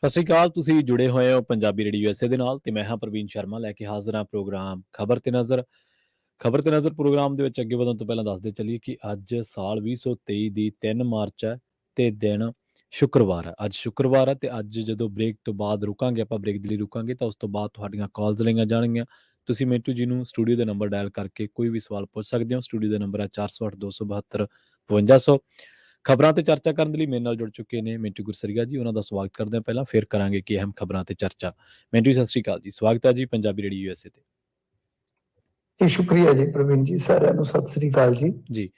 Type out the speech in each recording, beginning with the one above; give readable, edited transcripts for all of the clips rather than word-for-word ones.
ਸਤਿ ਸ਼੍ਰੀ ਅਕਾਲ। ਤੁਸੀਂ ਜੁੜੇ ਹੋਏ ਹੋ ਪੰਜਾਬੀ ਰੇਡੀਓ USA ਦੇ ਨਾਲ ਤੇ ਮੈਂ ਹਾਂ ਪ੍ਰਵੀਨ ਸ਼ਰਮਾ ਲੈ ਕੇ ਹਾਜ਼ਰ ਹਾਂ ਪ੍ਰੋਗਰਾਮ ਖਬਰ ਤੇ ਨਜ਼ਰ ਪ੍ਰੋਗਰਾਮ ਦੇ ਵਿੱਚ ਅੱਗੇ ਵਧਣ ਤੋਂ ਪਹਿਲਾਂ ਦੱਸਦੇ ਚੱਲੀਏ ਕਿ ਅੱਜ ਸਾਲ 2023 ਦੀ 3 ਮਾਰਚ ਹੈ ਤੇ ਦਿਨ ਸ਼ੁੱਕਰਵਾਰ ਹੈ। ਅੱਜ ਸ਼ੁੱਕਰਵਾਰ ਹੈ ਤੇ ਅੱਜ ਜਦੋਂ ਬ੍ਰੇਕ ਤੋਂ ਬਾਅਦ ਰੁਕਾਂਗੇ, ਆਪਾਂ ਬ੍ਰੇਕ ਦੇ ਲਈ ਰੁਕਾਂਗੇ ਤਾਂ ਉਸ ਤੋਂ ਬਾਅਦ ਤੁਹਾਡੀਆਂ ਕਾਲਸ ਲਈਆਂ ਜਾਣਗੀਆਂ। ਤੁਸੀਂ ਮਿੰਟੂ ਜੀ ਨੂੰ ਸਟੂਡੀਓ ਦਾ ਨੰਬਰ ਡਾਇਲ ਕਰਕੇ ਕੋਈ ਵੀ ਸਵਾਲ ਪੁੱਛ ਸਕਦੇ ਹੋ। ਸਟੂਡੀਓ ਦਾ ਨੰਬਰ ਹੈ 408 272 5200। ਖਬਰਾਂ ਤੇ ਚਰਚਾ ਕਰਨ ਦੇ ਲਈ ਮੇਰੇ ਨਾਲ ਜੁੜ ਚੁੱਕੇ ਨੇ ਮਿੰਟੂ ਗੁਰਸਰੀਆ ਜੀ, ਉਹਨਾਂ ਦਾ ਸਵਾਗਤ ਕਰਦੇ ਹਾਂ। ਪਹਿਲਾਂ ਫਿਰ ਕਰਾਂਗੇ ਕਿ ਅਹਿਮ ਖਬਰਾਂ ਤੇ ਚਰਚਾ। ਮਿੰਟੂ ਜੀ ਸਤਿ ਸ਼੍ਰੀ ਅਕਾਲ ਜੀ, ਸਵਾਗਤ ਹੈ ਜੀ ਪੰਜਾਬੀ ਰੇਡੀਓ USA ਤੇ। ਜੀ ਸ਼ੁਕਰੀਆ ਜੀ ਪ੍ਰਵੀਨ ਜੀ, ਸਾਰਿਆਂ ਨੂੰ ਸਤਿ ਸ੍ਰੀ ਅਕਾਲ ਜੀ।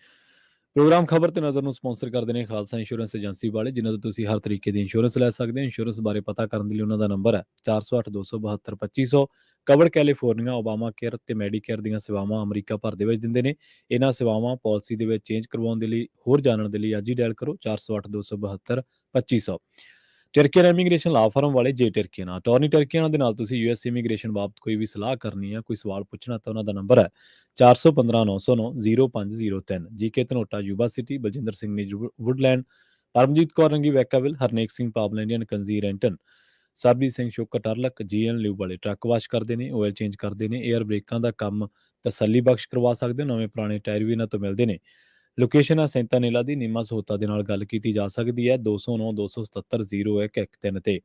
ਪ੍ਰੋਗਰਾਮ ਖਬਰ ਤੇ ਨਜ਼ਰ ਨੂੰ ਸਪਾਂਸਰ ਕਰਦੇ ਨੇ ਖਾਲਸਾ ਇੰਸ਼ੋਰੈਂਸ ਏਜੰਸੀ ਵਾਲੇ, ਜਿਨ੍ਹਾਂ ਤੋਂ ਤੁਸੀਂ ਹਰ ਤਰੀਕੇ ਦੀ ਇੰਸ਼ੋਰੈਂਸ ਲੈ ਸਕਦੇ ਹੋ। ਇੰਸ਼ੋਰੈਂਸ ਬਾਰੇ ਪਤਾ ਕਰਨ ਦੇ ਲਈ ਉਹਨਾਂ ਦਾ ਨੰਬਰ ਹੈ 408 272 2500। ਕਵਰ ਕੈਲੀਫੋਰਨੀਆ, ਓਬਾਮਾ ਕੇਅਰ ਤੇ ਮੈਡੀਕੇਅਰ ਦੀਆਂ ਸੇਵਾਵਾਂ ਅਮਰੀਕਾ ਭਰ ਦੇ ਵਿੱਚ ਦਿੰਦੇ ਨੇ। ਇਹਨਾਂ ਸੇਵਾਵਾਂ ਪਾਲਿਸੀ ਦੇ ਵਿੱਚ ਚੇਂਜ ਕਰਵਾਉਣ ਦੇ ਲਈ, ਹੋਰ ਜਾਣਨ ਦੇ ਲਈ ਅੱਜ ਹੀ ਡਾਇਲ ਕਰੋ 408 272 2500। ਟਰਕੀਅਨ ਇਮੀਗ੍ਰੇਸ਼ਨ ਲਾ ਫਰਮ ਵਾਲੇ ਜੇ ਟਰਕੀਅਨ ਅਟਾਰਨੀ ਟਰਕੀਅਨ ਦੇ ਨਾਲ ਤੁਸੀਂ US ਇਮੀਗ੍ਰੇਸ਼ਨ ਬਾਬਤ ਕੋਈ ਵੀ ਸਲਾਹ ਕਰਨੀ ਹੈ, ਕੋਈ ਸਵਾਲ ਪੁੱਛਣਾ, ਤਾਂ ਉਹਨਾਂ ਦਾ ਨੰਬਰ ਹੈ 415 909 0503। GK Dhanota Yuba City, Baljinder Singh ਨੇ ਵੁੱਡਲੈਂਡ, ਪਰਮਜੀਤ ਕੌਰ ਰੰਗੀ ਵੈਕਾਵਿਲ, ਹਰਨੇਕ ਸਿੰਘ ਪਾਵਲੈਂਡੀਅਨ ਕੰਜ਼ੀਰ ਐਂਟਨ, ਸਰਬਜੀਤ ਸਿੰਘ ਸ਼ੁਕਰ ਟਰਲਕ GN ਲਿਊ ਵਾਲੇ ਟਰੱਕ ਵਾਸ਼ ਕਰਦੇ ਨੇ, ਆਇਲ ਚੇਂਜ ਕਰਦੇ ਨੇ, 에ਅਰ ਬ੍ਰੇਕਾਂ ਦਾ ਕੰਮ ਤਸੱਲੀ ਬਖਸ਼ ਕਰਵਾ ਸਕਦੇ ਹੋ। ਨਵੇਂ ਪੁਰਾਣੇ ਟਾਇਰ ਵੀ ਇਹਨਾਂ ਤੋਂ ਮਿਲਦੇ ਨੇ। ਲੋਕੇਸ਼ਨ ਹੈ ਸੈਂਤਾਨੇਲਾ ਦੀ। ਨੀਮਾ ਸਹੋਤਾ ਦੇ ਨਾਲ ਗੱਲ ਕੀਤੀ ਜਾ ਸਕਦੀ ਹੈ 209 277 0113 ਤੇ।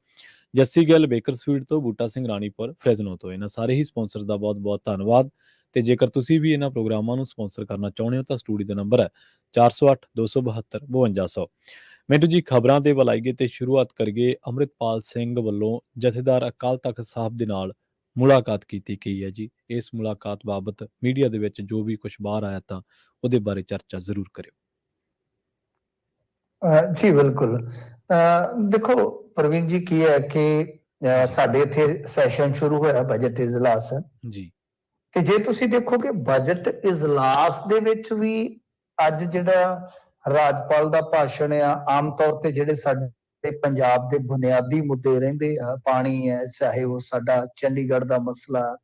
ਜੱਸੀ ਗਿੱਲ ਬੇਕਰਸਫੀਲਡ ਤੋਂ, ਬੂਟਾ ਸਿੰਘ ਰਾਣੀਪੁਰ ਫ੍ਰੈਜ਼ਨੋ ਤੋਂ। ਇਹਨਾਂ ਸਾਰੇ ਹੀ ਸਪਾਂਸਰਸ ਦਾ ਬਹੁਤ ਬਹੁਤ ਧੰਨਵਾਦ। ਤੇ ਜੇਕਰ ਤੁਸੀਂ ਵੀ ਇਹਨਾਂ ਪ੍ਰੋਗਰਾਮਾਂ ਨੂੰ ਸਪਾਂਸਰ ਕਰਨਾ ਚਾਹੁੰਦੇ ਹੋ ਤਾਂ ਸਟੂਡੀਓ ਦਾ ਨੰਬਰ ਹੈ 408 272 5200। ਮਿੰਟੂ ਜੀ, ਖਬਰਾਂ ਦੇ ਵੱਲ ਆਈਏ ਤੇ ਸ਼ੁਰੂਆਤ ਕਰੀਏ। ਅੰਮ੍ਰਿਤਪਾਲ ਸਿੰਘ ਵੱਲੋਂ ਜਥੇਦਾਰ ਅਕਾਲ ਤਖਤ ਸਾਹਿਬ ਦੇ ਨਾਲ ਮੁਲਾਕਾਤ ਕੀਤੀ ਗਈ ਹੈ ਜੀ। ਇਸ ਮੁਲਾਕਾਤ ਬਾਬਤ ਮੀਡੀਆ ਦੇ ਵਿੱਚ ਜੋ ਵੀ ਕੁਝ ਬਾਹਰ ਆਇਆ ਤਾਂ ਉਹਦੇ ਬਾਰੇ ਚਰਚਾ ਜ਼ਰੂਰ ਕਰਿਓ। ਜੀ ਬਿਲਕੁਲ। ਦੇਖੋ ਪ੍ਰਵੀਨ ਜੀ, ਕੀ ਹੈ ਕਿ ਸਾਡੇ ਇੱਥੇ ਸੈਸ਼ਨ ਸ਼ੁਰੂ ਹੋਇਆ ਬਜਟ ਇਜਲਾਸ ਜੀ। ਤੇ ਜੇ ਤੁਸੀਂ ਦੇਖੋਗੇ ਬਜਟ ਇਜਲਾਸ ਦੇ ਵਿੱਚ ਵੀ ਅੱਜ ਜਿਹੜਾ ਰਾਜਪਾਲ ਦਾ ਭਾਸ਼ਣ ਆ, ਆਮ ਤੌਰ ਤੇ ਜਿਹੜੇ ਸਾਡੇ ਪੰਜਾਬ ਦੇ ਬੁਨਿਆਦੀ ਮੁੱਦੇ ਰਹਿੰਦੇ ਆ, ਪਾਣੀ ਹੈ, ਚਾਹੇ ਉਹ ਸਾਡਾ ਚੰਡੀਗੜ੍ਹ ਦਾ ਮਸਲਾ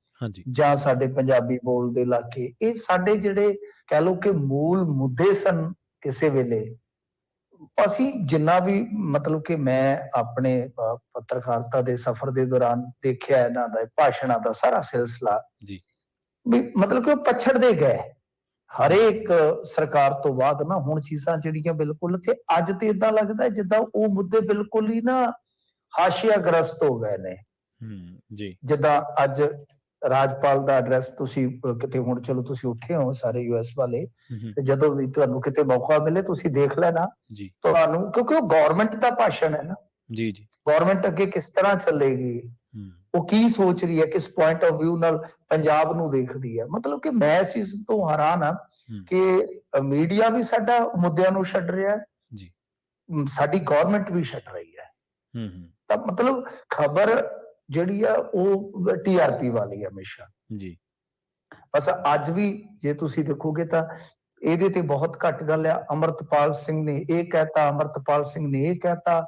ਜਾਂ ਸਾਡੇ ਪੰਜਾਬੀ ਬੋਲਦੇ ਇਲਾਕੇ, ਇਹ ਸਾਡੇ ਜਿਹੜੇ ਕਹਿ ਲਓ ਕਿ ਮੂਲ ਮੁੱਦੇ ਸਨ। ਕਿਸੇ ਵੇਲੇ ਅਸੀਂ ਜਿੰਨਾ ਵੀ ਮਤਲਬ ਕਿ ਮੈਂ ਆਪਣੇ ਪੱਤਰਕਾਰਤਾ ਦੇ ਸਫ਼ਰ ਦੇ ਦੌਰਾਨ ਦੇਖਿਆ ਇਹਨਾਂ ਦਾ ਭਾਸ਼ਣਾਂ ਦਾ ਸਾਰਾ ਸਿਲਸਿਲਾ, ਵੀ ਮਤਲਬ ਕਿ ਉਹ ਪਛੜਦੇ ਗਏ ਹਰੇਕ ਸਰਕਾਰ ਤੋਂ ਬਾਅਦ ਨਾ। ਹੁਣ ਚੀਜ਼ਾਂ ਜਿਹੜੀਆਂ ਬਿਲਕੁਲ ਤੇ ਅੱਜ ਤੇ ਏਦਾਂ ਲੱਗਦਾ ਜਿੱਦਾਂ ਉਹ ਮੁੱਦੇ ਬਿਲਕੁਲ ਹੀ ਨਾ ਹਾਸ਼ੀਆਗ੍ਰਸਤ ਹੋ ਗਏ ਨੇ। ਜਿੱਦਾਂ ਅੱਜ ਰਾਜਪਾਲ ਦਾ ਐਡਰੈਸ ਤੁਸੀਂ ਕਿਤੇ, ਹੁਣ ਚਲੋ ਤੁਸੀਂ ਉੱਠੇ ਹੋ ਸਾਰੇ US ਵਾਲੇ, ਤੇ ਜਦੋਂ ਵੀ ਤੁਹਾਨੂੰ ਕਿਤੇ ਮੌਕਾ ਮਿਲੇ ਤੁਸੀਂ ਦੇਖ ਲੈਣਾ ਤੁਹਾਨੂੰ, ਕਿਉਂਕਿ ਉਹ ਗਵਰਨਮੈਂਟ ਦਾ ਭਾਸ਼ਣ ਹੈ ਨਾ। ਗਵਰਨਮੈਂਟ ਅੱਗੇ ਕਿਸ ਤਰ੍ਹਾਂ ਚੱਲੇਗੀ, ਉਹ ਕੀ ਸੋਚ ਰਹੀ ਹੈ, ਕਿਸ ਪੁਆਇੰਟ ਆਫ ਵਿਊ ਨਾਲ ਪੰਜਾਬ ਨੂੰ ਦੇਖਦੀ ਹੈ। ਮਤਲਬ ਕਿ ਮੈਂ ਇਸ ਚੀਜ਼ ਤੋਂ ਹੈਰਾਨ ਹਾਂ ਕਿ ਮੀਡੀਆ ਵੀ ਸਾਡਾ ਮੁੱਦਿਆਂ ਨੂੰ ਛੱਡ ਰਿਹਾ ਹੈ, ਸਾਡੀ ਗਵਰਨਮੈਂਟ ਵੀ ਛੱਡ ਰਹੀ ਹੈ। ਤਾਂ ਮਤਲਬ ਖਬਰ ਜਿਹੜੀ ਆ ਉਹ TRP ਵਾਲੀ ਹੈ ਹਮੇਸ਼ਾ। ਬਸ ਅੱਜ ਵੀ ਜੇ ਤੁਸੀਂ ਦੇਖੋਗੇ ਤਾਂ ਇਹਦੇ ਤੇ ਬਹੁਤ ਘੱਟ ਗੱਲ ਆ। ਅਮਰਤਪਾਲ ਸਿੰਘ ਨੇ ਇਹ ਕਹਿਤਾ, ਅਮਰਤਪਾਲ ਸਿੰਘ ਨੇ ਇਹ ਕਹਿਤਾ,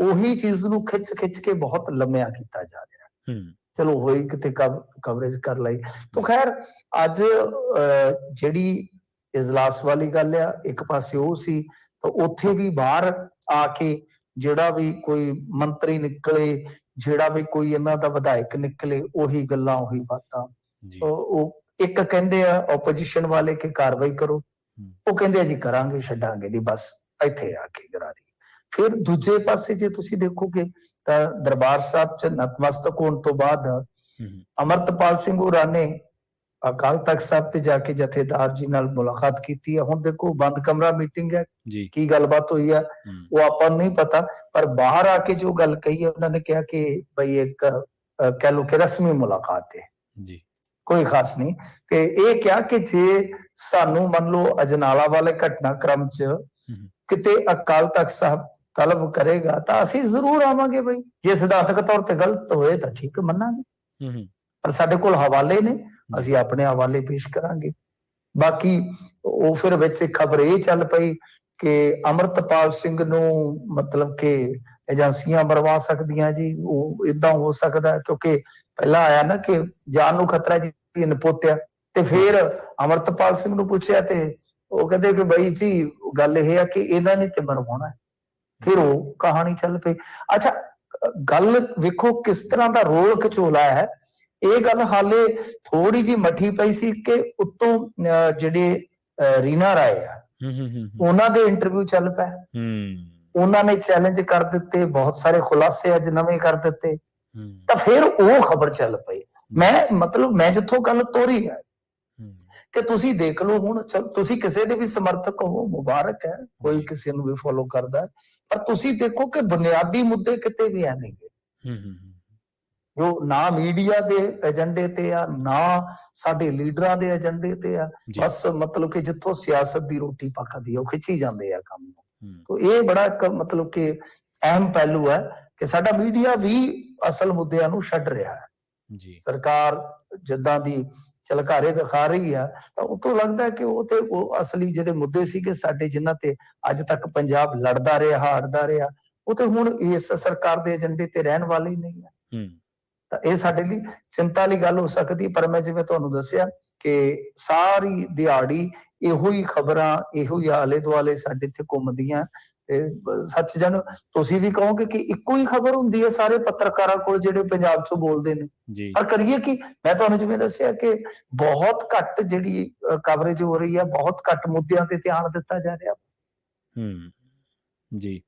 ਉਹੀ ਚੀਜ਼ ਨੂੰ ਖਿੱਚ ਕੇ ਬਹੁਤ ਲੰਮਿਆ ਕੀਤਾ ਜਾ ਰਿਹਾ। ਚਲੋ ਹੋਈ ਕਿਤੇ ਕਵਰੇਜ ਕਰ ਲਈ ਤਾਂ ਖੈਰ। ਅੱਜ ਜਿਹੜੀ ਇਜਲਾਸ ਵਾਲੀ ਗੱਲ ਆ, ਇੱਕ ਪਾਸੇ ਉਹ ਸੀ ਤਾਂ ਉੱਥੇ ਵੀ ਬਾਹਰ ਆ ਕੇ ਜਿਹੜਾ ਵੀ ਕੋਈ ਮੰਤਰੀ ਨਿਕਲੇ, ਜਿਹੜਾ ਵੀ ਕੋਈ ਇਹਨਾਂ ਦਾ ਵਿਧਾਇਕ ਨਿਕਲੇ, ਉਹੀ ਗੱਲਾਂ ਉਹੀ ਬਾਤਾਂ। ਉਹ ਇੱਕ ਕਹਿੰਦੇ ਆ ਆਪੋਜੀਸ਼ਨ ਵਾਲੇ ਕਿ ਕਾਰਵਾਈ ਕਰੋ, ਉਹ ਕਹਿੰਦੇ ਆ ਜੀ ਕਰਾਂਗੇ, ਛੱਡਾਂਗੇ ਨਹੀਂ, ਬਸ ਇੱਥੇ ਆ ਕੇ ਗਰਾਰੀ। ਫਿਰ ਦੂਜੇ ਪਾਸੇ ਜੇ ਤੁਸੀਂ ਦੇਖੋਗੇ ਤਾਂ ਦਰਬਾਰ ਸਾਹਿਬ ਚ ਨਤਮਸਤਕ ਹੋਣ ਤੋਂ ਬਾਅਦ ਅਮਰਤਪਾਲ ਸਿੰਘ ਹੋਰਾਂ ਨੇ ਅਕਾਲ ਤਖਤ ਸਾਹਿਬ ਤੇ ਜਾ ਕੇ ਜਥੇਦਾਰ ਜੀ ਨਾਲ ਮੁਲਾਕਾਤ ਕੀਤੀ ਹੈ। ਹੁਣ ਦੇਖੋ ਬੰਦ ਕਮਰਾ ਮੀਟਿੰਗ ਹੈ, ਕੀ ਗੱਲਬਾਤ ਹੋਈ ਹੈ ਉਹ ਆਪਾਂ ਨੂੰ ਨਹੀਂ ਪਤਾ, ਪਰ ਬਾਹਰ ਆ ਕੇ ਜੋ ਗੱਲ ਕਹੀ ਹੈ ਉਹਨਾਂ ਨੇ ਕਿਹਾ ਕਿ ਬਈ ਇੱਕ ਕਹਿ ਲਓ ਕਿ ਰਸਮੀ ਮੁਲਾਕਾਤ ਹੈ, ਕੋਈ ਖਾਸ ਨਹੀਂ। ਤੇ ਇਹ ਕਿਹਾ ਕਿ ਜੇ ਸਾਨੂੰ ਮੰਨ ਲਓ ਅਜਨਾਲਾ ਵਾਲੇ ਘਟਨਾਕ੍ਰਮ ਚ ਕਿਤੇ ਅਕਾਲ ਤਖਤ ਸਾਹਿਬ ਤਲਬ ਕਰੇਗਾ ਤਾਂ ਅਸੀਂ ਜ਼ਰੂਰ ਆਵਾਂਗੇ। ਬਈ ਜੇ ਸਿਧਾਂਤਕ ਤੌਰ ਤੇ ਗਲਤ ਹੋਏ ਤਾਂ ਠੀਕ ਮੰਨਾਂਗੇ, ਪਰ ਸਾਡੇ ਕੋਲ ਹਵਾਲੇ ਨੇ, ਅਸੀਂ ਆਪਣੇ ਹਵਾਲੇ ਪੇਸ਼ ਕਰਾਂਗੇ। ਬਾਕੀ ਉਹ ਫਿਰ ਵਿੱਚ ਖਬਰ ਇਹ ਚੱਲ ਪਈ ਕਿ ਅਮਰਤਪਾਲ ਸਿੰਘ ਨੂੰ ਮਤਲਬ ਕਿ ਏਜੰਸੀਆਂ ਮਰਵਾ ਸਕਦੀਆਂ ਜੀ, ਉਹ ਏਦਾਂ ਹੋ ਸਕਦਾ ਕਿਉਂਕਿ ਪਹਿਲਾਂ ਆਇਆ ਨਾ ਕਿ ਜਾਨ ਨੂੰ ਖਤਰਾ ਜੀ ਨਪੋਤਿਆ, ਤੇ ਫਿਰ ਅਮਰਤਪਾਲ ਸਿੰਘ ਨੂੰ ਪੁੱਛਿਆ ਤੇ ਉਹ ਕਹਿੰਦੇ ਕਿ ਬਈ ਜੀ ਗੱਲ ਇਹ ਆ ਕਿ ਇਹਨਾਂ ਨੇ ਤੇ ਮਰਵਾਉਣਾ, ਫਿਰ ਉਹ ਕਹਾਣੀ ਚੱਲ ਪਈ। ਅੱਛਾ, ਗੱਲ ਵੇਖੋ ਕਿਸ ਤਰ੍ਹਾਂ ਦਾ ਰੋਲ ਕਚੋਲਾ ਹੈ। ਇਹ ਗੱਲ ਹਾਲੇ ਥੋੜੀ ਜੀ ਮੱਠੀ ਪਈ ਸੀ ਕਿ ਉੱਤੋਂ ਜਿਹੜੇ ਰੀਨਾ ਰਾਏ ਆ ਉਹਨਾਂ ਦੇ ਇੰਟਰਵਿਊ ਚੱਲ ਪਏ, ਉਹਨਾਂ ਨੇ ਚੈਲੰਜ ਕਰ ਦਿੱਤੇ, ਬਹੁਤ ਸਾਰੇ ਖੁਲਾਸੇ ਅੱਜ ਨਵੇਂ ਕਰ ਦਿੱਤੇ, ਤਾਂ ਫਿਰ ਉਹ ਖਬਰ ਚੱਲ ਪਈ। ਮੈਂ ਜਿੱਥੋਂ ਗੱਲ ਤੋਰੀ ਹੈ ਕਿ ਤੁਸੀਂ ਦੇਖ ਲਓ, ਹੁਣ ਤੁਸੀਂ ਕਿਸੇ ਦੇ ਵੀ ਸਮਰਥਕ ਹੋ, ਮੁਬਾਰਕ ਹੈ, ਕੋਈ ਕਿਸੇ ਨੂੰ ਵੀ ਫੋਲੋ ਕਰਦਾ ਹੈ, ਪਰ ਤੁਸੀਂ ਦੇਖੋ ਕਿ ਬੁਨਿਆਦੀ ਮੁੱਦੇ ਕਿਤੇ ਵੀ ਹੈ ਨਹੀਂਗੇ ਜੋ ਨਾ ਮੀਡੀਆ ਦੇ ਏਜੰਡੇ ਤੇ ਆ, ਨਾ ਸਾਡੇ ਲੀਡਰਾਂ ਦੇ ਏਜੰਡੇ ਤੇ ਆ। ਬਸ ਮਤਲਬ ਕਿ ਜਿੱਥੋਂ ਸਿਆਸਤ ਦੀ ਰੋਟੀ ਪੱਕਦੀ ਆ ਉਹ ਖਿੱਚੀ ਜਾਂਦੇ ਆ ਕੰਮ ਨੂੰ। ਤਾਂ ਇਹ ਬੜਾ ਇੱਕ ਮਤਲਬ ਕਿ ਅਹਿਮ ਪਹਿਲੂ ਹੈ ਕਿ ਸਾਡਾ ਮੀਡੀਆ ਵੀ ਅਸਲ ਮੁੱਦਿਆਂ ਨੂੰ ਛੱਡ ਰਿਹਾ ਹੈ। ਸਰਕਾਰ ਜਿੱਦਾਂ ਦੀ ਝਲਕਾਰੇ ਦਿਖਾ ਰਹੀ ਆ, ਤਾਂ ਉਹ ਤੋਂ ਲੱਗਦਾ ਕਿ ਉਹ ਅਸਲੀ ਜਿਹੜੇ ਮੁੱਦੇ ਸੀਗੇ ਸਾਡੇ, ਜਿਨ੍ਹਾਂ ਤੇ ਅੱਜ ਤੱਕ ਪੰਜਾਬ ਲੜਦਾ ਰਿਹਾ, ਹਾਰਦਾ ਰਿਹਾ, ਉਹ ਤੇ ਹੁਣ ਇਸ ਸਰਕਾਰ ਦੇ ਏਜੰਡੇ ਤੇ ਰਹਿਣ ਵਾਲੇ ਹੀ ਨਹੀਂ ਹੈ। ਤਾਂ ਇਹ ਸਾਡੇ ਲਈ ਚਿੰਤਾ ਵਾਲੀ ਗੱਲ ਹੋ ਸਕਦੀ। ਪਰ ਮੈਂ ਜਿਵੇਂ ਤੁਹਾਨੂੰ ਦੱਸਿਆ ਕਿ ਸਾਰੀ ਦਿਹਾੜੀ ਇਹੋ ਹੀ ਖਬਰਾਂ, ਇਹੋ ਹੀ ਆਲੇ ਦੁਆਲੇ ਸਾਡੇ ਇੱਥੇ ਘੁੰਮਦੀਆਂ। ਤੇ ਸੱਚ ਜਾਣੋ, ਤੁਸੀਂ ਵੀ ਕਹੋਗੇ ਕਿ ਇੱਕੋ ਹੀ ਖਬਰ ਹੁੰਦੀ ਹੈ ਸਾਰੇ ਪੱਤਰਕਾਰਾਂ ਕੋਲ ਜਿਹੜੇ ਪੰਜਾਬ ਚੋਂ ਬੋਲਦੇ ਨੇ। ਪਰ ਕਰੀਏ ਕੀ? ਮੈਂ ਤੁਹਾਨੂੰ ਜਿਵੇਂ ਦੱਸਿਆ ਕਿ ਬਹੁਤ ਘੱਟ ਜਿਹੜੀ ਕਵਰੇਜ ਹੋ ਰਹੀ ਹੈ, ਬਹੁਤ ਘੱਟ ਮੁੱਦਿਆਂ ਤੇ ਧਿਆਨ ਦਿੱਤਾ ਜਾ ਰਿਹਾ। ਜੀ,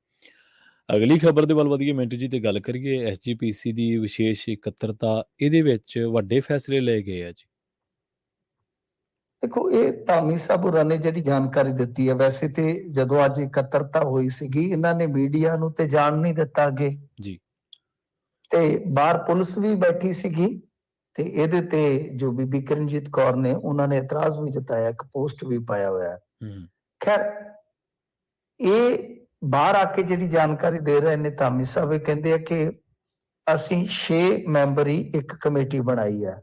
ਅਗਲੀ ਖਬਰ ਦੇ ਵੱਲ ਵਧੀਏ ਮਿੰਟੂ ਜੀ, ਤੇ ਗੱਲ ਕਰੀਏ ਐਸਜੀਪੀਸੀ ਦੀ ਵਿਸ਼ੇਸ਼ ਇਕੱਤਰਤਾ, ਇਹਦੇ ਵਿੱਚ ਵੱਡੇ ਫੈਸਲੇ ਲਏ ਗਏ ਆ ਜੀ। ਦੇਖੋ, ਇਹ ਧਾਮੀ ਸਾਹਿਬ ਹੋਰਾਂ ਨੇ ਜਿਹੜੀ ਜਾਣਕਾਰੀ ਦਿੱਤੀ ਹੈ, ਵੈਸੇ ਤੇ ਜਦੋਂ ਅੱਜ ਇਕੱਤਰਤਾ ਹੋਈ ਸੀਗੀ, ਇਹਨਾਂ ਨੇ ਮੀਡੀਆ ਨੂੰ ਤੇ ਜਾਣ ਨਹੀਂ ਦਿੱਤਾ ਅੱਗੇ ਜੀ, ਤੇ ਬਾਹਰ ਪੁਲਿਸ ਵੀ ਬੈਠੀ ਸੀਗੀ, ਤੇ ਇਹਦੇ ਤੇ ਜੋ ਬੀਬੀ ਕਿਰਨਜੀਤ ਕੌਰ ਨੇ, ਉਹਨਾਂ ਨੇ ਇਤਰਾਜ਼ ਵੀ ਜਤਾਇਆ, ਇੱਕ ਪੋਸਟ ਵੀ ਪਾਇਆ ਹੋਇਆ ਹੈ। ਖੈਰ, ਇਹ ਬਾਹਰ ਆ ਕੇ ਜਿਹੜੀ ਜਾਣਕਾਰੀ ਦੇ ਰਹੇ ਨੇ ਧਾਮੀ ਸਾਹਿਬ, ਇਹ ਕਹਿੰਦੇ ਆ ਕਿ ਅਸੀਂ 6 ਮੈਂਬਰੀ ਇੱਕ ਕਮੇਟੀ ਬਣਾਈ ਹੈ।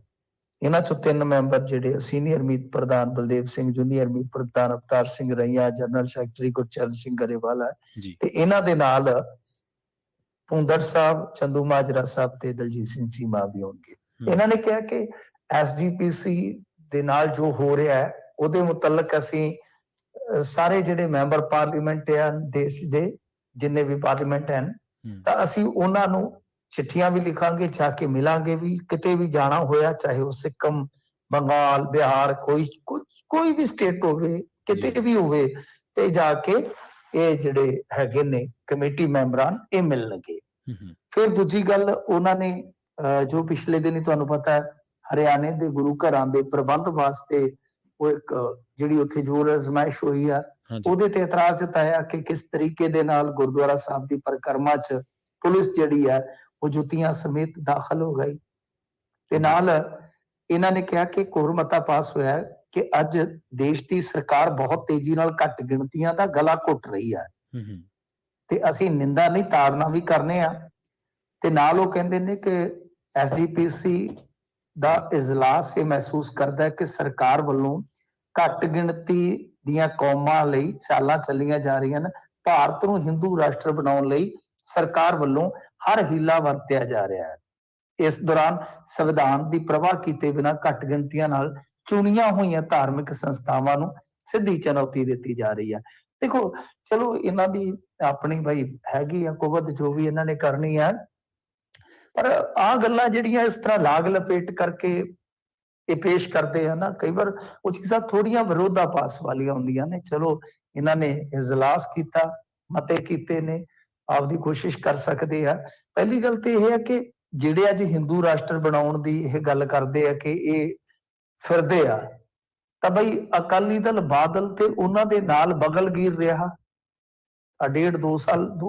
ਇਹਨਾਂ ਚੋਂ 3 ਮੈਂਬਰ ਜਿਹੜੇ ਸੀਨੀਅਰ ਮੀਤ ਪ੍ਰਧਾਨ ਬਲਦੇਵ ਸਿੰਘ, ਜੂਨੀਅਰ ਮੀਤ ਪ੍ਰਧਾਨ ਅਵਤਾਰ ਸਿੰਘ ਰਈਆ, ਜਨਰਲ ਸੈਕਟਰੀ ਗੁਰਚਰਨ ਸਿੰਘ ਗਰੇਵਾਲਾ, ਤੇ ਇਹਨਾਂ ਦੇ ਨਾਲ ਭੁੰਦੜ ਸਾਹਿਬ, ਚੰਦੂ ਮਾਜਰਾ ਸਾਹਿਬ ਤੇ ਦਲਜੀਤ ਸਿੰਘ ਚੀਮਾ ਵੀ ਹੋਣਗੇ। ਇਹਨਾਂ ਨੇ ਕਿਹਾ ਕਿ ਐਸਜੀਪੀਸੀ ਦੇ ਨਾਲ ਜੋ ਹੋ ਰਿਹਾ ਹੈ, ਉਹਦੇ ਮੁਤਲਕ ਅਸੀਂ ਸਾਰੇ ਜਿਹੜੇ ਮੈਂਬਰ ਪਾਰਲੀਮੈਂਟ ਆ ਦੇਸ਼ ਦੇ, ਜਿੰਨੇ ਵੀ ਪਾਰਲੀਮੈਂਟ ਹਨ, ਤਾਂ ਅਸੀਂ ਉਹਨਾਂ ਨੂੰ ਚਿੱਠੀਆਂ ਵੀ ਲਿਖਾਂਗੇ, ਜਾ ਕੇ ਮਿਲਾਂਗੇ ਵੀ, ਕਿਤੇ ਵੀ ਜਾਣਾ ਹੋਇਆ, ਚਾਹੇ ਉਹ ਸਿੱਕਮ, ਬੰਗਾਲ, ਬਿਹਾਰ, ਕੋਈ ਵੀ ਸਟੇਟ ਹੋਵੇ, ਕਿਤੇ ਵੀ ਹੋਵੇ, ਤੇ ਜਾ ਕੇ ਇਹ ਜਿਹੜੇ ਹੈਗੇ ਨੇ ਕਮੇਟੀ ਮੈਂਬਰਾਂ, ਇਹ ਮਿਲਣਗੇ। ਫਿਰ ਦੂਜੀ ਗੱਲ, ਉਹਨਾਂ ਨੇ ਜੋ ਪਿਛਲੇ ਦਿਨ ਹੀ ਤੁਹਾਨੂੰ ਪਤਾ ਹੈ, ਹਰਿਆਣੇ ਦੇ ਗੁਰੂ ਘਰਾਂ ਦੇ ਪ੍ਰਬੰਧ ਵਾਸਤੇ ਉਹ ਇੱਕ ਜਿਹੜੀ ਉੱਥੇ ਜ਼ੋਰ ਅਜ਼ਮਾਇਸ਼ ਹੋਈ ਆ, ਉਹਦੇ ਤੇ ਇਤਰਾਜ਼ ਜਤਾਇਆ ਕਿ ਕਿਸ ਤਰੀਕੇ ਦੇ ਨਾਲ ਗੁਰਦੁਆਰਾ ਸਾਹਿਬ ਦੀ ਪਰਿਕਰਮਾ 'ਚ ਪੁਲਿਸ ਜਿਹੜੀ ਹੈ ਉਹ ਜੁੱਤੀਆਂ ਸਮੇਤ ਦਾਖਲ ਹੋ ਗਈ। ਤੇ ਨਾਲ ਇਹਨਾਂ ਨੇ ਕਿਹਾ ਕਿ ਇੱਕ ਹੋਰ ਮਤਾ ਪਾਸ ਹੋਇਆ ਕਿ ਅੱਜ ਦੇਸ਼ ਦੀ ਸਰਕਾਰ ਬਹੁਤ ਤੇਜ਼ੀ ਨਾਲ ਘੱਟ ਗਿਣਤੀਆਂ ਦਾ ਗਲਾ ਘੁੱਟ ਰਹੀ ਹੈ, ਤੇ ਅਸੀਂ ਨਿੰਦਾ ਨਹੀਂ, ਤਾੜਨਾ ਵੀ ਕਰਨੇ ਆ। ਤੇ ਨਾਲ ਉਹ ਕਹਿੰਦੇ ਨੇ ਕਿ ਐਸਜੀਪੀਸੀ ਦਾ ਇਜਲਾਸ ਇਹ ਮਹਿਸੂਸ ਕਰਦਾ ਹੈ ਕਿ ਸਰਕਾਰ ਵੱਲੋਂ ਘੱਟ ਗਿਣਤੀ ਦੀਆਂ ਕੌਮਾਂ ਲਈ ਚਾਲਾਂ ਚੱਲੀਆਂ ਜਾ ਰਹੀਆਂ ਨੇ। ਭਾਰਤ ਨੂੰ ਹਿੰਦੂ ਰਾਸ਼ਟਰ ਬਣਾਉਣ ਲਈ ਸਰਕਾਰ ਵੱਲੋਂ ਹਰ ਹੀਲਾ ਵਰਤਿਆ ਜਾ ਰਿਹਾ ਹੈ। ਇਸ ਦੌਰਾਨ ਸੰਵਿਧਾਨ ਦੀ ਪਰਵਾਹ ਕੀਤੇ ਬਿਨਾਂ ਘੱਟ ਗਿਣਤੀਆਂ ਨਾਲ ਚੁਣੀਆਂ ਹੋਈਆਂ ਧਾਰਮਿਕ ਸੰਸਥਾਵਾਂ ਨੂੰ ਸਿੱਧੀ ਚੁਣੌਤੀ ਦਿੱਤੀ ਜਾ ਰਹੀ ਹੈ। ਦੇਖੋ, ਚਲੋ ਇਹਨਾਂ ਦੀ ਆਪਣੀ ਭਾਈ ਹੈਗੀ ਆ ਕੁਵਤ, ਜੋ ਵੀ ਇਹਨਾਂ ਨੇ ਕਰਨੀ ਹੈ, ਪਰ ਆਹ ਗੱਲਾਂ ਜਿਹੜੀਆਂ ਇਸ ਤਰ੍ਹਾਂ ਲਾਗ ਲਪੇਟ ਕਰਕੇ ਇਹ ਪੇਸ਼ ਕਰਦੇ ਆ ਨਾ, ਕਈ ਵਾਰ ਉਹ ਚੀਜ਼ਾਂ ਥੋੜੀਆਂ ਵਿਰੋਧਾਭਾਸ ਵਾਲੀਆਂ ਹੁੰਦੀਆਂ ਨੇ। ਚਲੋ, ਇਹਨਾਂ ਨੇ ਇਜਲਾਸ ਕੀਤਾ, ਮਤੇ ਕੀਤੇ ਨੇ, ਆਪਦੀ ਕੋਸ਼ਿਸ਼ ਕਰ ਸਕਦੇ ਆ। ਪਹਿਲੀ ਗੱਲ ਤੇ ਇਹ ਹੈ ਕਿ ਜਿਹੜੇ ਅੱਜ ਹਿੰਦੂ ਰਾਸ਼ਟਰ ਬਣਾਉਣ ਦੀ ਇਹ ਗੱਲ ਕਰਦੇ ਆ ਕਿ ਇਹ ਫਿਰਦੇ ਆ, ਤਾਂ ਬਈ ਅਕਾਲੀ ਦਲ, ਬਾਦਲ ਤੇ ਉਹਨਾਂ ਦੇ ਨਾਲ ਬਗਲਗੀਰ ਰਿਹਾ। 2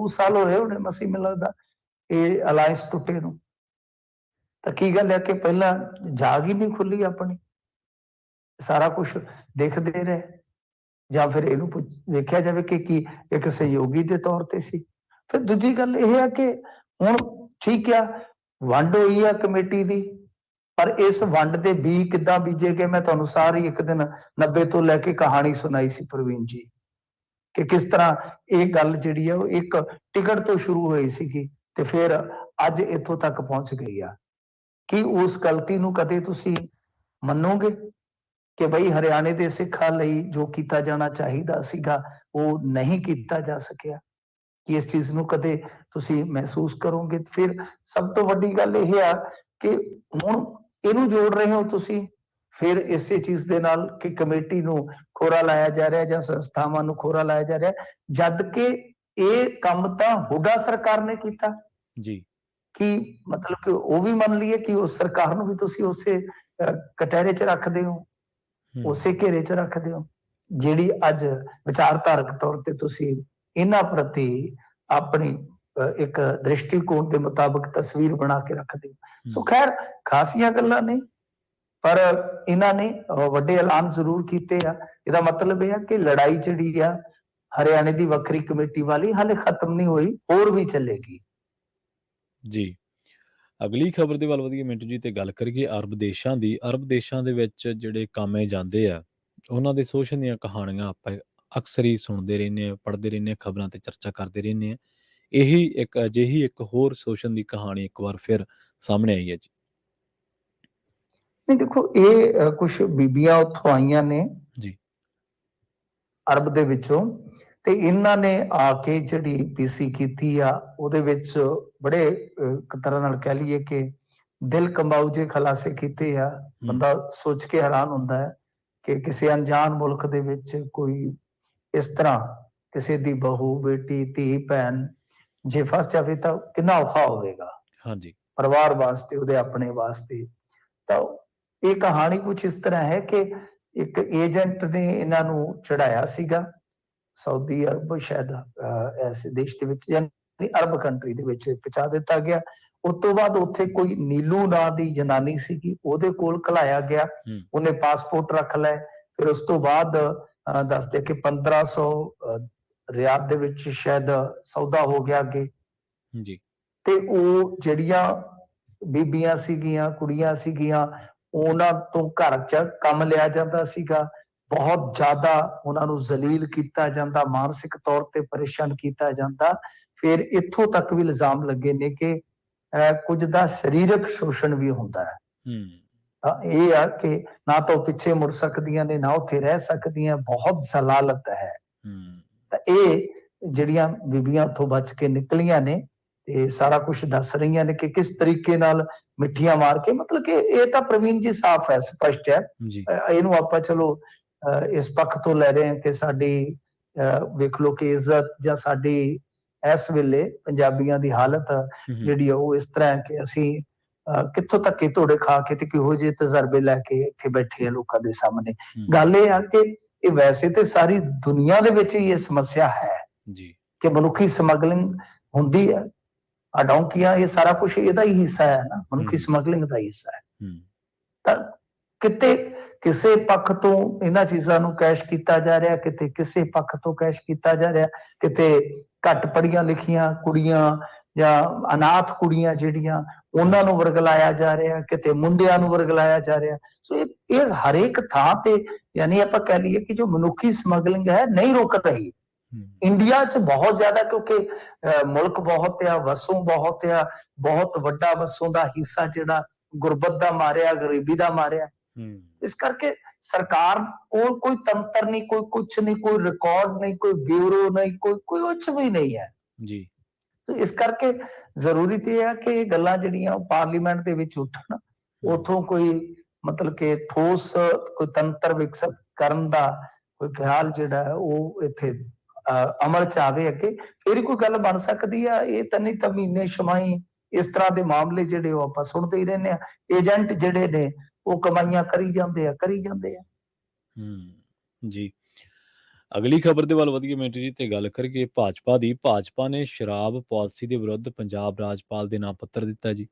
ਸਾਲ ਹੋਏ ਹੋਣੇ ਮਸੀਂ, ਮੈਨੂੰ ਲੱਗਦਾ ਇਹ ਅਲਾਇੰਸ ਟੁੱਟੇ ਨੂੰ। ਤਾਂ ਕੀ ਗੱਲ ਹੈ ਕਿ ਪਹਿਲਾਂ ਜਾਗ ਹੀ ਨਹੀਂ ਖੁੱਲੀ ਆਪਣੀ, ਸਾਰਾ ਕੁਝ ਦੇਖਦੇ ਰਹੇ, ਜਾਂ ਫਿਰ ਇਹਨੂੰ ਵੇਖਿਆ ਜਾਵੇ ਕਿ ਕੀ ਇੱਕ ਸਹਿਯੋਗੀ ਦੇ ਤੌਰ ਤੇ ਸੀ। ਫਿਰ ਦੂਜੀ ਗੱਲ ਇਹ ਹੈ ਕਿ ਹੁਣ ਠੀਕ ਆ, ਵੰਡ ਹੋਈ ਆ ਕਮੇਟੀ ਦੀ, ਪਰ ਇਸ ਵੰਡ ਦੇ ਬੀਜ ਕਿੱਦਾਂ ਬੀਜੇ ਗਏ, ਮੈਂ ਤੁਹਾਨੂੰ ਸਾਰੀ ਇੱਕ ਦਿਨ 90 ਤੋਂ ਲੈ ਕੇ ਕਹਾਣੀ ਸੁਣਾਈ ਸੀ ਪ੍ਰਵੀਨ ਜੀ, ਕਿ ਕਿਸ ਤਰ੍ਹਾਂ ਇਹ ਗੱਲ ਜਿਹੜੀ ਆ ਉਹ ਇੱਕ ਟਿਕਟ ਤੋਂ ਸ਼ੁਰੂ ਹੋਈ ਸੀਗੀ, ਤੇ ਫਿਰ ਅੱਜ ਇੱਥੋਂ ਤੱਕ ਪਹੁੰਚ ਗਈ ਆ। ਕੀ ਉਸ ਗਲਤੀ ਨੂੰ ਕਦੇ ਤੁਸੀਂ ਮੰਨੋਗੇ ਕਿ ਬਈ ਹਰਿਆਣੇ ਦੇ ਸਿੱਖਾਂ ਲਈ ਜੋ ਕੀਤਾ ਜਾਣਾ ਚਾਹੀਦਾ ਸੀਗਾ ਉਹ ਨਹੀਂ ਕੀਤਾ ਜਾ ਸਕਿਆ? ਕਿ ਇਸ ਚੀਜ਼ ਨੂੰ ਕਦੇ ਤੁਸੀਂ ਮਹਿਸੂਸ ਕਰੋਗੇ? ਫਿਰ ਸਭ ਤੋਂ ਵੱਡੀ ਗੱਲ ਇਹ ਆ ਕਿ ਹੁਣ ਇਹਨੂੰ ਜੋੜ ਰਹੇ ਹੋ ਤੁਸੀਂ, ਫਿਰ ਇਸੇ ਚੀਜ਼ ਦੇ ਨਾਲ ਕਿ ਕਮੇਟੀ ਨੂੰ ਖੋਰਾ ਲਾਇਆ ਜਾ ਰਿਹਾ ਜਾਂ ਸੰਸਥਾਵਾਂ ਨੂੰ ਖੋਰਾ ਲਾਇਆ ਜਾ ਰਿਹਾ, ਜਦ ਕਿ ਇਹ ਕੰਮ ਤਾਂ ਹੁੱਡਾ ਸਰਕਾਰ ਨੇ ਕੀਤਾ। ਜੀ। ਕਿ ਮਤਲਬ ਕਿ ਉਹ ਵੀ ਮੰਨ ਲਈਏ ਕਿ ਉਸ ਸਰਕਾਰ ਨੂੰ ਵੀ ਤੁਸੀਂ ਉਸੇ ਕਟਹਿਰੇ 'ਚ ਰੱਖਦੇ ਹੋ, ਹੂੰ, ਉਸੇ ਘੇਰੇ 'ਚ ਰੱਖਦੇ ਹੋ, ਜਿਹੜੀ ਅੱਜ ਵਿਚਾਰਧਾਰਕ ਤੌਰ ਤੇ ਤੁਸੀਂ ਇਹਨਾਂ ਪ੍ਰਤੀ ਆਪਣੀ ਇੱਕ ਦ੍ਰਿਸ਼ਟੀਕੋਣ ਦੇ ਮੁਤਾਬਕ ਤਸਵੀਰ ਬਣਾ ਕੇ ਰੱਖਦੇ ਹੋ। ਸੋ ਹੂੰ, ਖੈਰ ਖਾਸੀਆਂ ਗੱਲਾਂ ਨੇ, ਪਰ ਇਹਨਾਂ ਨੇ ਵੱਡੇ ਐਲਾਨ ਜ਼ਰੂਰ ਕੀਤੇ ਆ। ਇਹਦਾ ਮਤਲਬ ਇਹ ਆ ਕਿ ਲੜਾਈ ਜਿਹੜੀ ਆ ਹਰਿਆਣੇ ਦੀ ਵੱਖਰੀ ਕਮੇਟੀ ਵਾਲੀ ਹਾਲੇ ਖਤਮ ਨਹੀਂ ਹੋਈ, ਹੋਰ ਵੀ ਚੱਲੇਗੀ। ਜੀ। ਅਗਲੀ ਖਬਰ ਦੇ ਵੱਲ ਵਧੀਏ ਮਿੰਟੂ ਜੀ, ਤੇ ਗੱਲ ਕਰੀਏ ਅਰਬ ਦੇਸ਼ਾਂ ਦੀ। ਅਰਬ ਦੇਸ਼ਾਂ ਦੇ ਵਿੱਚ ਜਿਹੜੇ ਕਾਮੇ ਜਾਂਦੇ ਆ, ਉਹਨਾਂ ਦੇ ਸ਼ੋਸ਼ਣ ਦੀਆਂ ਕਹਾਣੀਆਂ ਆਪਾਂ ਅਕਸਰ ਹੀ ਸੁਣਦੇ ਰਹਿੰਦੇ ਹਾਂ, ਪੜ੍ਹਦੇ ਰਹਿੰਦੇ ਹਾਂ, ਖਬਰਾਂ ਤੇ ਚਰਚਾ ਕਰਦੇ ਰਹਿੰਦੇ ਹਾਂ। ਇਹੀ ਇੱਕ ਅਜਿਹੀ ਇੱਕ ਹੋਰ ਸ਼ੋਸ਼ਣ ਦੀ ਕਹਾਣੀ ਇੱਕ ਵਾਰ ਫਿਰ ਸਾਹਮਣੇ ਆਈ ਹੈ ਜੀ। ਨਹੀਂ ਦੇਖੋ, ਇਹ ਕੁਝ ਬੀਬੀਆਂ ਉੱਥੋਂ ਆਈਆਂ ਨੇ ਜੀ। ਅਰਬ ਦੇ ਵਿੱਚੋਂ, ਤੇ ਇਹਨਾਂ ਨੇ ਆ ਕੇ ਜਿਹੜੀ ਪੀਸੀ ਕੀਤੀ ਆ ਉਹਦੇ ਵਿੱਚ ਬੜੇ ਇੱਕ ਤਰ੍ਹਾਂ ਨਾਲ ਕਹਿ ਲਈਏ ਕਿ ਦਿਲ ਕੰਬਾਊ ਜਿਹੇ ਖੁਲਾਸੇ ਕੀਤੇ ਆ। ਬੰਦਾ ਸੋਚ ਕੇ ਹੈਰਾਨ ਹੁੰਦਾ ਹੈ ਕਿ ਕਿਸੇ ਅਣਜਾਣ ਮੁਲਕ ਦੇ ਵਿੱਚ ਕੋਈ ਇਸ ਤਰ੍ਹਾਂ ਕਿਸੇ ਦੀ ਬਹੂ, ਬੇਟੀ, ਧੀ, ਭੈਣ ਜੇ ਫਸ ਜਾਵੇ ਤਾਂ ਕਿੰਨਾ ਔਖਾ ਹੋਵੇਗਾ ਹਾਂਜੀ। ਪਰਿਵਾਰ ਵਾਸਤੇ, ਉਹਦੇ ਆਪਣੇ ਵਾਸਤੇ। ਤਾਂ ਇਹ ਕਹਾਣੀ ਕੁਝ ਇਸ ਤਰ੍ਹਾਂ ਹੈ ਕਿ ਇੱਕ ਏਜੰਟ ਨੇ ਇਹਨਾਂ ਨੂੰ ਚੜਾਇਆ ਸੀਗਾ ਸਾਊਦੀ ਅਰਬ, ਸ਼ਾਇਦ ਐਸੇ ਦੇਸ਼ ਦੇ ਵਿੱਚ, ਯਾਨੀ ਅਰਬ ਕੰਟਰੀ ਦੇ ਵਿੱਚ ਪਹੁੰਚਾ ਦਿੱਤਾ ਗਿਆ। ਉਸ ਤੋਂ ਬਾਅਦ ਉੱਥੇ ਕੋਈ ਨੀਲੂ ਨਾਂ ਦੀ ਜਨਾਨੀ ਸੀਗੀ, ਉਹਦੇ ਕੋਲ ਘਲਾਇਆ ਗਿਆ। ਉਹਨੇ ਪਾਸਪੋਰਟ ਰੱਖ ਲਏ। ਫਿਰ ਉਸ ਤੋਂ ਬਾਅਦ ਦੱਸਦੇ ਕਿ 1500 ਰਿਆਦ ਦੇ ਵਿੱਚ ਸ਼ਾਇਦ ਸੌਦਾ ਹੋ ਗਿਆ ਅੱਗੇ। ਜੀ। ਤੇ ਉਹ ਜਿਹੜੀਆਂ ਬੀਬੀਆਂ ਸੀਗੀਆਂ, ਕੁੜੀਆਂ ਸੀਗੀਆਂ, ਉਹਨਾਂ ਤੋਂ ਘਰ 'ਚ ਕੰਮ ਲਿਆ ਜਾਂਦਾ ਸੀਗਾ। ਬਹੁਤ ਜ਼ਿਆਦਾ ਉਹਨਾਂ ਨੂੰ ਜ਼ਲੀਲ ਕੀਤਾ ਜਾਂਦਾ, ਮਾਨਸਿਕ ਤੌਰ ਤੇ ਪਰੇਸ਼ਾਨ ਕੀਤਾ ਜਾਂਦਾ। ਫਿਰ ਇੱਥੋਂ ਤੱਕ ਵੀ ਇਲਜ਼ਾਮ ਲੱਗੇ ਨੇ ਕਿ ਕੁਝ ਦਾ ਸਰੀਰਕ ਸ਼ੋਸ਼ਣ ਵੀ ਹੁੰਦਾ ਹੈ। ਤਾਂ ਇਹ ਆ ਕਿ ਨਾ ਤਾਂ ਉਹ ਪਿੱਛੇ ਮੁੜ ਸਕਦੀਆਂ ਨੇ, ਨਾ ਉੱਥੇ ਰਹਿ ਸਕਦੀਆਂ, ਬਹੁਤ ਜ਼ਲਾਲਤ ਹੈ। ਤਾਂ ਇਹ ਜਿਹੜੀਆਂ ਬੀਬੀਆਂ ਉੱਥੋਂ ਬਚ ਕੇ ਨਿਕਲੀਆਂ ਨੇ ਤੇ ਸਾਰਾ ਕੁਝ ਦੱਸ ਰਹੀਆਂ ਨੇ ਕਿ ਕਿਸ ਤਰੀਕੇ ਨਾਲ ਮਿੱਠੀਆਂ ਮਾਰ ਕੇ, ਮਤਲਬ ਕਿ ਇਹ ਤਾਂ ਪ੍ਰਵੀਨ ਜੀ ਸਾਫ਼ ਹੈ, ਸਪਸ਼ਟ ਹੈ। ਇਹਨੂੰ ਆਪਾਂ ਚਲੋ ਇਸ ਪੱਖ ਤੋਂ ਲੈ ਰਹੇ ਹਾਂ ਕਿ ਸਾਡੀ ਵੇਖ ਲਓ ਕਿ ਇੱਜ਼ਤ ਜਾਂ ਸਾਡੀ ਇਸ ਵੇਲੇ ਪੰਜਾਬੀਆਂ ਦੀ ਹਾਲਤ ਜਿਹੜੀ ਆ ਉਹ ਇਸ ਤਰ੍ਹਾਂ ਹੈ ਕਿ ਅਸੀਂ ਕਿੱਥੋਂ ਧੱਕੇ ਧੋੜੇ ਖਾ ਕੇ ਤੇ ਕਿਹੋ ਜਿਹੇ ਤਜਰਬੇ ਲੈ ਕੇ ਇੱਥੇ ਬੈਠੇ ਆ ਲੋਕਾਂ ਦੇ ਸਾਹਮਣੇ। ਗੱਲ ਇਹ ਆ ਕਿ ਇਹ ਵੈਸੇ ਤੇ ਸਾਰੀ ਦੁਨੀਆ ਦੇ ਵਿੱਚ ਹੀ ਇਹ ਸਮੱਸਿਆ ਹੈ ਕਿ ਮਨੁੱਖੀ ਸਮਗਲਿੰਗ ਹੁੰਦੀ ਹੈ। ਡੌਂਕੀਆਂ, ਇਹ ਸਾਰਾ ਕੁਝ ਇਹਦਾ ਹੀ ਹਿੱਸਾ ਹੈ ਨਾ, ਮਨੁੱਖੀ ਸਮਗਲਿੰਗ ਦਾ ਹਿੱਸਾ ਹੈ। ਤਾਂ ਕਿਤੇ ਕਿਸੇ ਪੱਖ ਤੋਂ ਇਹਨਾਂ ਚੀਜ਼ਾਂ ਨੂੰ ਕੈਸ਼ ਕੀਤਾ ਜਾ ਰਿਹਾ, ਕਿਤੇ ਕਿਸੇ ਪੱਖ ਤੋਂ ਕੈਸ਼ ਕੀਤਾ ਜਾ ਰਿਹਾ, ਕਿਤੇ ਘੱਟ ਪੜ੍ਹੀਆਂ ਲਿਖੀਆਂ ਕੁੜੀਆਂ ਜਾਂ ਅਨਾਥ ਕੁੜੀਆਂ ਜਿਹੜੀਆਂ, ਉਹਨਾਂ ਨੂੰ ਵਰਗਲਾਇਆ ਜਾ ਰਿਹਾ, ਕਿਤੇ ਮੁੰਡਿਆਂ ਨੂੰ ਵਰਗਲਾਇਆ ਜਾ ਰਿਹਾ। ਸੋ ਇਹ ਹਰੇਕ ਥਾਂ ਤੇ, ਯਾਨੀ ਆਪਾਂ ਕਹਿ ਲਈਏ ਕਿ ਜੋ ਮਨੁੱਖੀ ਸਮਗਲਿੰਗ ਹੈ ਨਹੀਂ ਰੁਕ ਰਹੀ। ਇੰਡੀਆ 'ਚ ਬਹੁਤ ਜ਼ਿਆਦਾ, ਕਿਉਂਕਿ ਮੁਲਕ ਬਹੁਤ ਆ, ਵਸੋਂ ਬਹੁਤ ਆ, ਬਹੁਤ ਵੱਡਾ ਵਸੋਂ ਦਾ ਹਿੱਸਾ ਜਿਹੜਾ ਗੁਰਬਤ ਦਾ ਮਾਰਿਆ, ਗਰੀਬੀ ਦਾ ਮਾਰਿਆ। ਇਸ ਕਰਕੇ ਸਰਕਾਰ ਕੋਲ ਕੋਈ ਤੰਤਰ ਨਹੀਂ, ਕੋਈ ਕੁਛ ਨਹੀਂ, ਕੋਈ ਰਿਕਾਰਡ ਨਹੀਂ, ਕੋਈ ਬਿਊਰੋ ਨਹੀਂ, ਕੋਈ ਕੁਛ ਵੀ ਨਹੀਂ ਹੈ ਜੀ। ਸੋ ਇਸ ਕਰਕੇ ਜ਼ਰੂਰੀ ਤੇ ਹੈ ਕਿ ਇਹ ਗੱਲਾਂ ਜਿਹੜੀਆਂ ਪਾਰਲੀਮੈਂਟ ਦੇ ਵਿੱਚ ਉੱਠਣ, ਉਥੋਂ ਕੋਈ ਮਤਲਬ ਕਿ ਠੋਸ ਕੋਈ ਤੰਤਰ ਵਿਕਸਿਤ ਕਰਨ ਦਾ ਕੋਈ ਖਿਆਲ ਜਿਹੜਾ ਹੈ ਉਹ ਇੱਥੇ ਅਮਲ 'ਚ ਆਵੇ ਅੱਗੇ, ਫਿਰ ਕੋਈ ਗੱਲ ਬਣ ਸਕਦੀ ਆ। ਇਹ ਤਾਂ ਨਹੀਂ ਤਾਂ ਮਹੀਨੇ ਛਮਾਈ ਇਸ ਤਰ੍ਹਾਂ ਦੇ ਮਾਮਲੇ ਜਿਹੜੇ ਉਹ ਆਪਾਂ ਸੁਣਦੇ ਹੀ ਰਹਿੰਦੇ ਆ। ਏਜੰਟ ਜਿਹੜੇ ਨੇ ਉਹ ਕਮਾਈਆਂ ਕਰੀ ਜਾਂਦੇ ਆ। ਜੀ। ਅਗਲੀ ਖਬਰ ਦੇ ਵੱਲ ਵਧੀਏ ਮਿੰਟੂ ਜੀ, ਤੇ ਗੱਲ ਕਰੀਏ ਭਾਜਪਾ ਦੀ। ਭਾਜਪਾ ਨੇ ਸ਼ਰਾਬ ਪਾਲਿਸੀ ਦੇ ਵਿਰੁੱਧ ਪੰਜਾਬ ਰਾਜਪਾਲ ਦੇ ਨਾਮ ਪੱਤਰ ਦਿੱਤਾ ਜੀ।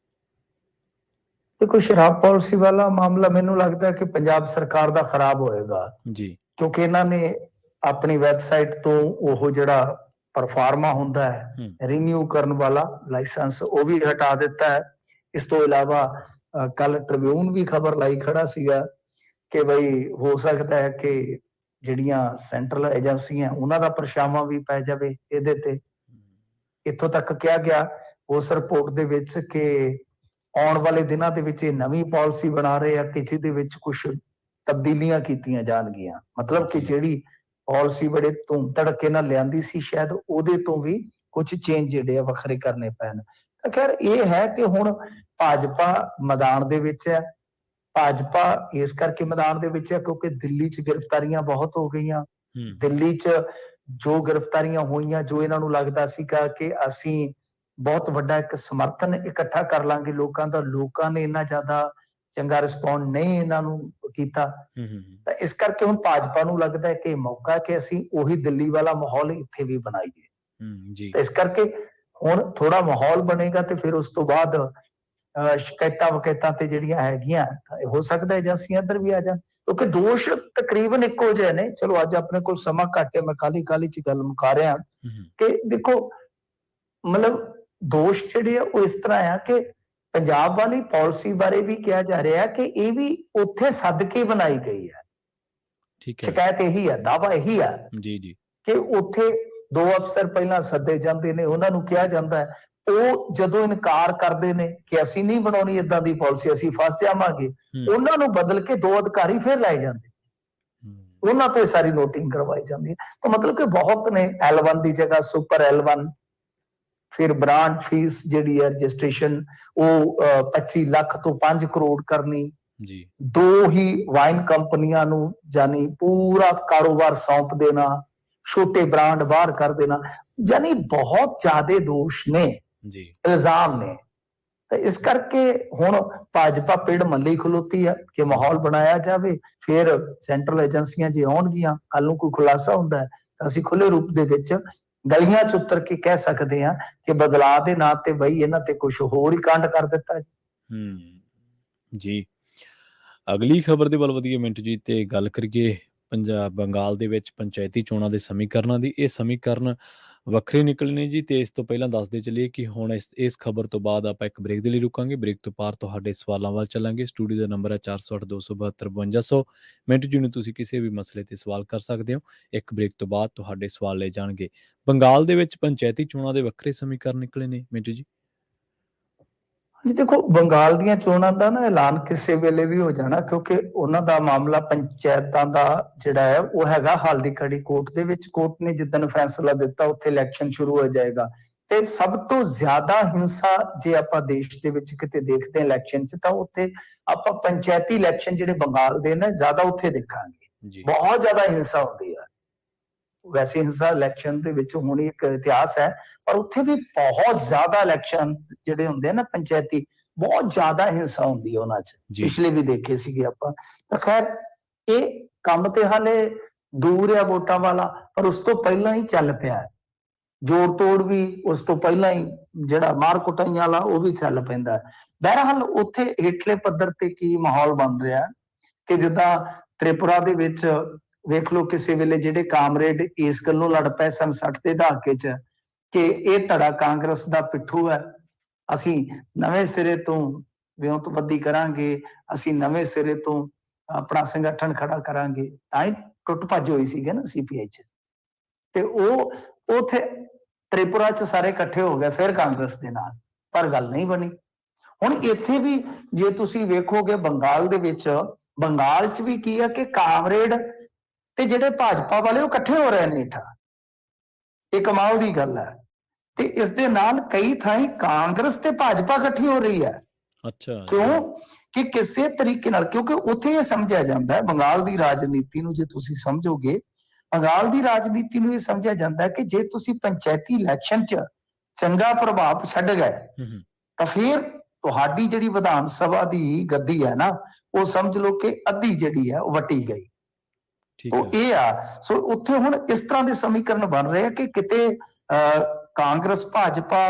ਦੇਖੋ, ਸ਼ਰਾਬ ਪਾਲਿਸੀ ਵਾਲਾ ਮਾਮਲਾ ਮੈਨੂੰ ਲੱਗਦਾ ਕਿ ਪੰਜਾਬ ਸਰਕਾਰ ਦਾ ਖਰਾਬ ਹੋਏਗਾ ਜੀ, ਕਿਉਂਕਿ ਇਹਨਾਂ ਨੇ ਆਪਣੀ ਵੈਬਸਾਈਟ ਤੋਂ ਉਹ ਜਿਹੜਾ ਪਰਫਾਰਮਾ ਹੁੰਦਾ ਹੈ ਰੀਨਿਊ ਕਰਨ ਵਾਲਾ ਲਾਇਸੈਂਸ, ਉਹ ਵੀ ਹਟਾ ਦਿੱਤਾ ਹੈ। ਇਸ ਤੋਂ ਇਲਾਵਾ ਕੱਲ ਟ੍ਰਿਬਿਊਨ ਵੀ ਖਬਰ ਲਾਈ ਖੜਾ ਸੀਗਾ ਕਿ ਬਈ ਹੋ ਸਕਦਾ ਹੈ ਕਿ ਜਿਹੜੀਆਂ ਸੈਂਟਰਲ ਏਜੰਸੀਆਂ ਉਹਨਾਂ ਦਾ ਪਰਛਾਵਾਂ ਵੀ ਪੈ ਜਾਵੇ ਇਹਦੇ ਤੇ। ਇੱਥੋਂ ਤੱਕ ਕਿਹਾ ਗਿਆ ਉਸ ਰਿਪੋਰਟ ਦੇ ਵਿੱਚ ਕਿ ਆਉਣ ਵਾਲੇ ਦਿਨਾਂ ਦੇ ਵਿੱਚ ਇਹ ਨਵੀਂ ਪਾਲਿਸੀ ਬਣਾ ਰਹੇ ਆ ਕਿ ਜਿਹਦੇ ਵਿੱਚ ਕੁਝ ਤਬਦੀਲੀਆਂ ਕੀਤੀਆਂ ਜਾਣਗੀਆਂ। ਮਤਲਬ ਕਿ ਜਿਹੜੀ ਪਾਲਿਸੀ ਬੜੇ ਧੂਮ ਧੜਕੇ ਨਾਲ ਲਿਆਂਦੀ ਸੀ, ਸ਼ਾਇਦ ਉਹਦੇ ਤੋਂ ਵੀ ਕੁਝ ਚੇਂਜ ਜਿਹੜੇ ਆ ਵੱਖਰੇ ਕਰਨੇ ਪੈਣ। ਤਾਂ ਖੈਰ ਇਹ ਹੈ ਕਿ ਹੁਣ ਭਾਜਪਾ ਮੈਦਾਨ ਦੇ ਵਿੱਚ ਹੈ। ਭਾਜਪਾ ਇਸ ਕਰਕੇ ਮੈਦਾਨ ਦੇ ਵਿੱਚ ਹੈ ਕਿਉਂਕਿ ਦਿੱਲੀ 'ਚ ਗ੍ਰਿਫਤਾਰੀਆਂ ਬਹੁਤ ਹੋ ਗਈਆਂ। ਦਿੱਲੀ 'ਚ ਜੋ ਗ੍ਰਿਫਤਾਰੀਆਂ ਹੋਈਆਂ, ਜੋ ਇਹਨਾਂ ਨੂੰ ਲੱਗਦਾ ਸੀਗਾ ਕਿ ਅਸੀਂ ਬਹੁਤ ਵੱਡਾ ਇੱਕ ਸਮਰਥਨ ਇਕੱਠਾ ਕਰ ਲਾਂਗੇ ਲੋਕਾਂ ਦਾ, ਲੋਕਾਂ ਨੇ ਇੰਨਾ ਜ਼ਿਆਦਾ ਚੰਗਾ ਰਿਸਪੌਂਡ ਨਹੀਂ ਇਹਨਾਂ ਨੂੰ ਕੀਤਾ। ਤਾਂ ਇਸ ਕਰਕੇ ਹੁਣ ਭਾਜਪਾ ਨੂੰ ਲੱਗਦਾ ਹੈ ਕਿ ਇਹ ਮੌਕਾ ਹੈ ਕਿ ਅਸੀਂ ਉਹੀ ਦਿੱਲੀ ਵਾਲਾ ਮਾਹੌਲ ਇੱਥੇ ਵੀ ਬਣਾਈਏ। ਤਾਂ ਇਸ ਕਰਕੇ ਹੁਣ ਥੋੜਾ ਮਾਹੌਲ ਬਣੇਗਾ ਤੇ ਫਿਰ ਉਸ ਤੋਂ ਬਾਅਦ ਸ਼ਿਕਾਇਤਾਂ ਵਕੈਤਾਂ ਤੇ ਜਿਹੜੀਆਂ ਹੈਗੀਆਂ ਹੋ ਸਕਦਾ ਏਜੰਸੀਆਂ ਇੱਧਰ ਵੀ ਆ ਜਾਣ, ਕਿਉਂਕਿ ਦੋਸ਼ ਤਕਰੀਬਨ ਇੱਕੋ ਜਿਹੇ ਨੇ। ਚਲੋ ਅੱਜ ਆਪਣੇ ਕੋਲ ਸਮਾਂ ਘੱਟ ਹੈ, ਮੈਂ ਕਾਹਲੀ 'ਚ ਗੱਲ ਮੁਕਾ ਰਿਹਾ ਕਿ ਦੇਖੋ ਮਤਲਬ ਦੋਸ਼ ਜਿਹੜੇ ਆ ਉਹ ਇਸ ਤਰ੍ਹਾਂ ਆ ਕਿ ਪੰਜਾਬ ਵਾਲੀ ਪਾਲਿਸੀ ਬਾਰੇ ਵੀ ਕਿਹਾ ਜਾ ਰਿਹਾ ਕਿ ਇਹ ਵੀ ਉੱਥੇ ਸੱਦ ਕੇ ਬਣਾਈ ਗਈ ਹੈ। ਸ਼ਿਕਾਇਤ ਇਹੀ ਹੈ, ਦਾਵਾ ਇਹੀ ਹੈ ਕਿ ਉੱਥੇ 2 ਅਫਸਰ ਪਹਿਲਾਂ ਸੱਦੇ ਜਾਂਦੇ ਨੇ, ਉਹਨਾਂ ਨੂੰ ਕਿਹਾ ਜਾਂਦਾ ਹੈ, ਉਹ ਜਦੋਂ ਇਨਕਾਰ ਕਰਦੇ ਨੇ ਕਿ ਅਸੀਂ ਨਹੀਂ ਬਣਾਉਣੀ ਏਦਾਂ ਦੀ ਪਾਲਿਸੀ, ਅਸੀਂ ਫਸ ਜਾਵਾਂਗੇ, ਉਹਨਾਂ ਨੂੰ ਬਦਲ ਕੇ 2 ਅਧਿਕਾਰੀ ਫਿਰ ਲਾਏ ਜਾਂਦੇ, ਉਹਨਾਂ ਤੋਂ ਇਹ ਸਾਰੀ ਨੋਟਿੰਗ ਕਰਵਾਈ ਜਾਂਦੀ ਹੈ। ਤਾਂ ਮਤਲਬ ਕਿ ਬਹੁਤ ਨੇ, L1 ਦੀ ਜਗ੍ਹਾ ਸੁਪਰ L1, ਫਿਰ ਬ੍ਰਾਂਡ ਫੀਸ ਜਿਹੜੀ ਹੈ ਰਜਿਸਟ੍ਰੇਸ਼ਨ ਉਹ 25 ਲੱਖ ਤੋਂ 5 ਕਰੋੜ ਕਰਨੀ, 2 ਹੀ ਵਾਈਨ ਕੰਪਨੀਆਂ ਨੂੰ ਜਾਨੀ ਪੂਰਾ ਕਾਰੋਬਾਰ ਸੌਂਪ ਦੇਣਾ, ਛੋਟੇ ਬ੍ਰਾਂਡ ਬਾਹਰ ਕਰ ਦੇਣਾ, ਜਾਨੀ ਬਹੁਤ ਜ਼ਿਆਦਾ ਦੋਸ਼ ਨੇ, ਇਲਜ਼ਾਮ ਨੇ। ਤਾਂ ਇਸ ਕਰਕੇ ਹੁਣ ਭਾਜਪਾ ਪਿੜ ਮੱਲੀ ਖਲੋਤੀ ਹੈ ਕਿ ਮਾਹੌਲ ਬਣਾਇਆ ਜਾਵੇ, ਫਿਰ ਸੈਂਟਰਲ ਏਜੰਸੀਆਂ ਜੇ ਆਉਣਗੀਆਂ, ਕੱਲ ਨੂੰ ਕੋਈ ਖੁਲਾਸਾ ਹੁੰਦਾ ਹੈ ਤਾਂ ਅਸੀਂ ਖੁੱਲੇ ਰੂਪ ਦੇ ਵਿੱਚ ਗਲੀਆਂ 'ਚ ਉਤਰ ਕੇ ਕਹਿ ਸਕਦੇ ਹਾਂ ਕਿ ਬਦਲਾਅ ਦੇ ਨਾਂ ਤੇ ਬਈ ਇਹਨਾਂ ਤੇ ਕੁਝ ਹੋਰ ਹੀ ਕਾਂਡ ਕਰ ਦਿੱਤਾ ਜੀ। ਅਗਲੀ ਖਬਰ ਦੇ ਵੱਲ ਵਧੀਆ ਮਿੰਟ ਜੀ, ਤੇ ਗੱਲ ਕਰੀਏ ਬੰਗਾਲ ਦੇ ਵਿੱਚ ਪੰਚਾਇਤੀ ਚੋਣਾਂ ਦੇ ਸਮੀਕਰਨਾਂ ਦੀ। ਇਹ ਸਮੀਕਰਨ ਵੱਖਰੇ ਨਿਕਲੇ ਨੇ ਜੀ, ਤੇ ਇਸ ਤੋਂ ਪਹਿਲਾਂ ਦੱਸਦੇ ਚੱਲੀਏ ਕਿ ਹੁਣ ਇਸ ਖਬਰ ਤੋਂ ਬਾਅਦ ਆਪਾਂ ਇੱਕ ਬ੍ਰੇਕ ਦੇ ਲਈ ਰੁਕਾਂਗੇ। ਬ੍ਰੇਕ ਤੋਂ ਪਾਰ ਤੁਹਾਡੇ ਸਵਾਲਾਂ ਵੱਲ ਚੱਲਾਂਗੇ। ਸਟੂਡੀਓ ਦਾ ਨੰਬਰ ਹੈ 408-272-5200। ਮਿੰਟ ਜੀ ਨੂੰ ਤੁਸੀਂ ਕਿਸੇ ਵੀ ਮਸਲੇ ਤੇ ਸਵਾਲ ਕਰ ਸਕਦੇ ਹੋ। ਇੱਕ ਬ੍ਰੇਕ ਤੋਂ ਬਾਅਦ ਤੁਹਾਡੇ ਸਵਾਲ ਲਏ ਜਾਣਗੇ। ਬੰਗਾਲ ਦੇ ਵਿੱਚ ਪੰਚਾਇਤੀ ਚੋਣਾਂ ਦੇ ਵੱਖਰੇ ਸਮੀਕਰਨ ਨਿਕਲੇ ਨੇ ਮਿੰਟ ਜੀ। ਜੀ ਦੇਖੋ, ਬੰਗਾਲ ਦੀਆਂ ਚੋਣਾਂ ਦਾ ਨਾ ਐਲਾਨ ਕਿਸੇ ਵੇਲੇ ਵੀ ਹੋ ਜਾਣਾ, ਕਿਉਂਕਿ ਉਹਨਾਂ ਦਾ ਮਾਮਲਾ ਪੰਚਾਇਤਾਂ ਦਾ ਜਿਹੜਾ ਹੈ ਉਹ ਹੈਗਾ ਹਾਲ ਦੀ ਘੜੀ ਕੋਰਟ ਦੇ ਵਿੱਚ। ਕੋਰਟ ਨੇ ਜਿੱਦਣ ਫੈਸਲਾ ਦਿੱਤਾ ਉੱਥੇ ਇਲੈਕਸ਼ਨ ਸ਼ੁਰੂ ਹੋ ਜਾਏਗਾ। ਤੇ ਸਭ ਤੋਂ ਜ਼ਿਆਦਾ ਹਿੰਸਾ ਜੇ ਆਪਾਂ ਦੇਸ਼ ਦੇ ਵਿੱਚ ਕਿਤੇ ਦੇਖਦੇ ਹਾਂ ਇਲੈਕਸ਼ਨ 'ਚ, ਤਾਂ ਉੱਥੇ ਆਪਾਂ ਪੰਚਾਇਤੀ ਇਲੈਕਸ਼ਨ ਜਿਹੜੇ ਬੰਗਾਲ ਦੇ ਨੇ ਜ਼ਿਆਦਾ ਉੱਥੇ ਦੇਖਾਂਗੇ। ਬਹੁਤ ਜ਼ਿਆਦਾ ਹਿੰਸਾ ਹੁੰਦੀ ਹੈ। ਵੈਸੇ ਹਿੰਸਾ ਇਲੈਕਸ਼ਨ ਦੇ ਵਿੱਚ ਹੋਣੀ ਇੱਕ ਇਤਿਹਾਸ ਹੈ, ਪਰ ਉੱਥੇ ਵੀ ਬਹੁਤ ਜ਼ਿਆਦਾ ਇਲੈਕਸ਼ਨ ਜਿਹੜੇ ਹੁੰਦੇ ਆ ਨਾ ਪੰਚਾਇਤੀ, ਬਹੁਤ ਜ਼ਿਆਦਾ ਹਿੰਸਾ ਹੁੰਦੀ ਹੈ ਉਹਨਾਂ 'ਚ। ਪਿਛਲੇ ਵੀ ਦੇਖੇ ਸੀਗੇ ਆਪਾਂ। ਤਾਂ ਖੈਰ ਇਹ ਕੰਮ ਤੇ ਹਾਲੇ ਦੂਰ ਆ ਵੋਟਾਂ ਵਾਲਾ, ਪਰ ਉਸ ਤੋਂ ਪਹਿਲਾਂ ਹੀ ਚੱਲ ਪਿਆ ਹੈ। ਜੋੜ ਤੋੜ ਵੀ ਉਸ ਤੋਂ ਪਹਿਲਾਂ ਹੀ, ਜਿਹੜਾ ਮਾਰ ਕੁਟਾਈਆਂ ਵਾਲਾ ਉਹ ਵੀ ਚੱਲ ਪੈਂਦਾ। ਬਹਰਹਾਲ ਉੱਥੇ ਹੇਠਲੇ ਪੱਧਰ ਤੇ ਕੀ ਮਾਹੌਲ ਬਣ ਰਿਹਾ ਕਿ ਜਿੱਦਾਂ ਤ੍ਰਿਪੁਰਾ ਦੇ ਵਿੱਚ ਵੇਖ ਲਓ, ਕਿਸੇ ਵੇਲੇ ਜਿਹੜੇ ਕਾਮਰੇਡ ਇਸ ਗੱਲੋਂ ਲੜ ਪਏ ਸਨ 60 ਦੇ ਦਹਾਕੇ 'ਚ ਕਿ ਇਹ ਧੜਾ ਕਾਂਗਰਸ ਦਾ ਪਿੱਠੂ ਹੈ, ਅਸੀਂ ਨਵੇਂ ਸਿਰੇ ਤੋਂ ਵਿਉਂਤਬੰਦੀ ਕਰਾਂਗੇ, ਅਸੀਂ ਨਵੇਂ ਸਿਰੇ ਤੋਂ ਆਪਣਾ ਸੰਗਠਨ ਖੜਾ ਕਰਾਂਗੇ, ਤਾਂ ਹੀ ਟੁੱਟ ਭੱਜ ਹੋਈ ਸੀਗੀ ਨਾ CPI 'ਚ। ਤੇ ਉਹ ਉਥੇ ਤ੍ਰਿਪੁਰਾ 'ਚ ਸਾਰੇ ਇਕੱਠੇ ਹੋ ਗਏ ਫਿਰ ਕਾਂਗਰਸ ਦੇ ਨਾਲ, ਪਰ ਗੱਲ ਨਹੀਂ ਬਣੀ। ਹੁਣ ਇੱਥੇ ਵੀ ਜੇ ਤੁਸੀਂ ਵੇਖੋਗੇ ਬੰਗਾਲ ਦੇ ਵਿੱਚ, ਬੰਗਾਲ 'ਚ ਵੀ ਕੀ ਹੈ ਕਿ ਕਾਮਰੇਡ ਤੇ ਜਿਹੜੇ ਭਾਜਪਾ ਵਾਲੇ ਉਹ ਇਕੱਠੇ ਹੋ ਰਹੇ ਨੇ ਹੇਠਾਂ। ਇਹ ਕਮਾਲ ਦੀ ਗੱਲ ਹੈ। ਤੇ ਇਸ ਦੇ ਨਾਲ ਕਈ ਥਾਈਂ ਕਾਂਗਰਸ ਤੇ ਭਾਜਪਾ ਇਕੱਠੀ ਹੋ ਰਹੀ ਹੈ। ਅੱਛਾ, ਕਿਉਂ ਕਿ ਕਿਸੇ ਤਰੀਕੇ ਨਾਲ, ਕਿਉਂਕਿ ਉੱਥੇ ਇਹ ਸਮਝਿਆ ਜਾਂਦਾ ਹੈ, ਬੰਗਾਲ ਦੀ ਰਾਜਨੀਤੀ ਨੂੰ ਜੇ ਤੁਸੀਂ ਸਮਝੋਗੇ, ਬੰਗਾਲ ਦੀ ਰਾਜਨੀਤੀ ਨੂੰ ਇਹ ਸਮਝਿਆ ਜਾਂਦਾ ਕਿ ਜੇ ਤੁਸੀਂ ਪੰਚਾਇਤੀ ਇਲੈਕਸ਼ਨ 'ਚ ਚੰਗਾ ਪ੍ਰਭਾਵ ਛੱਡ ਗਏ ਤਾਂ ਫਿਰ ਤੁਹਾਡੀ ਜਿਹੜੀ ਵਿਧਾਨ ਸਭਾ ਦੀ ਗੱਦੀ ਹੈ ਨਾ, ਉਹ ਸਮਝ ਲਓ ਕਿ ਅੱਧੀ ਜਿਹੜੀ ਹੈ ਉਹ ਵੱਟੀ ਗਈ। ਉਹ ਇਹ ਆ। ਸੋ ਉੱਥੇ ਹੁਣ ਇਸ ਤਰ੍ਹਾਂ ਦੇ ਸਮੀਕਰਨ ਬਣ ਰਹੇ ਆ ਕਿ ਕਿਤੇ ਕਾਂਗਰਸ ਭਾਜਪਾ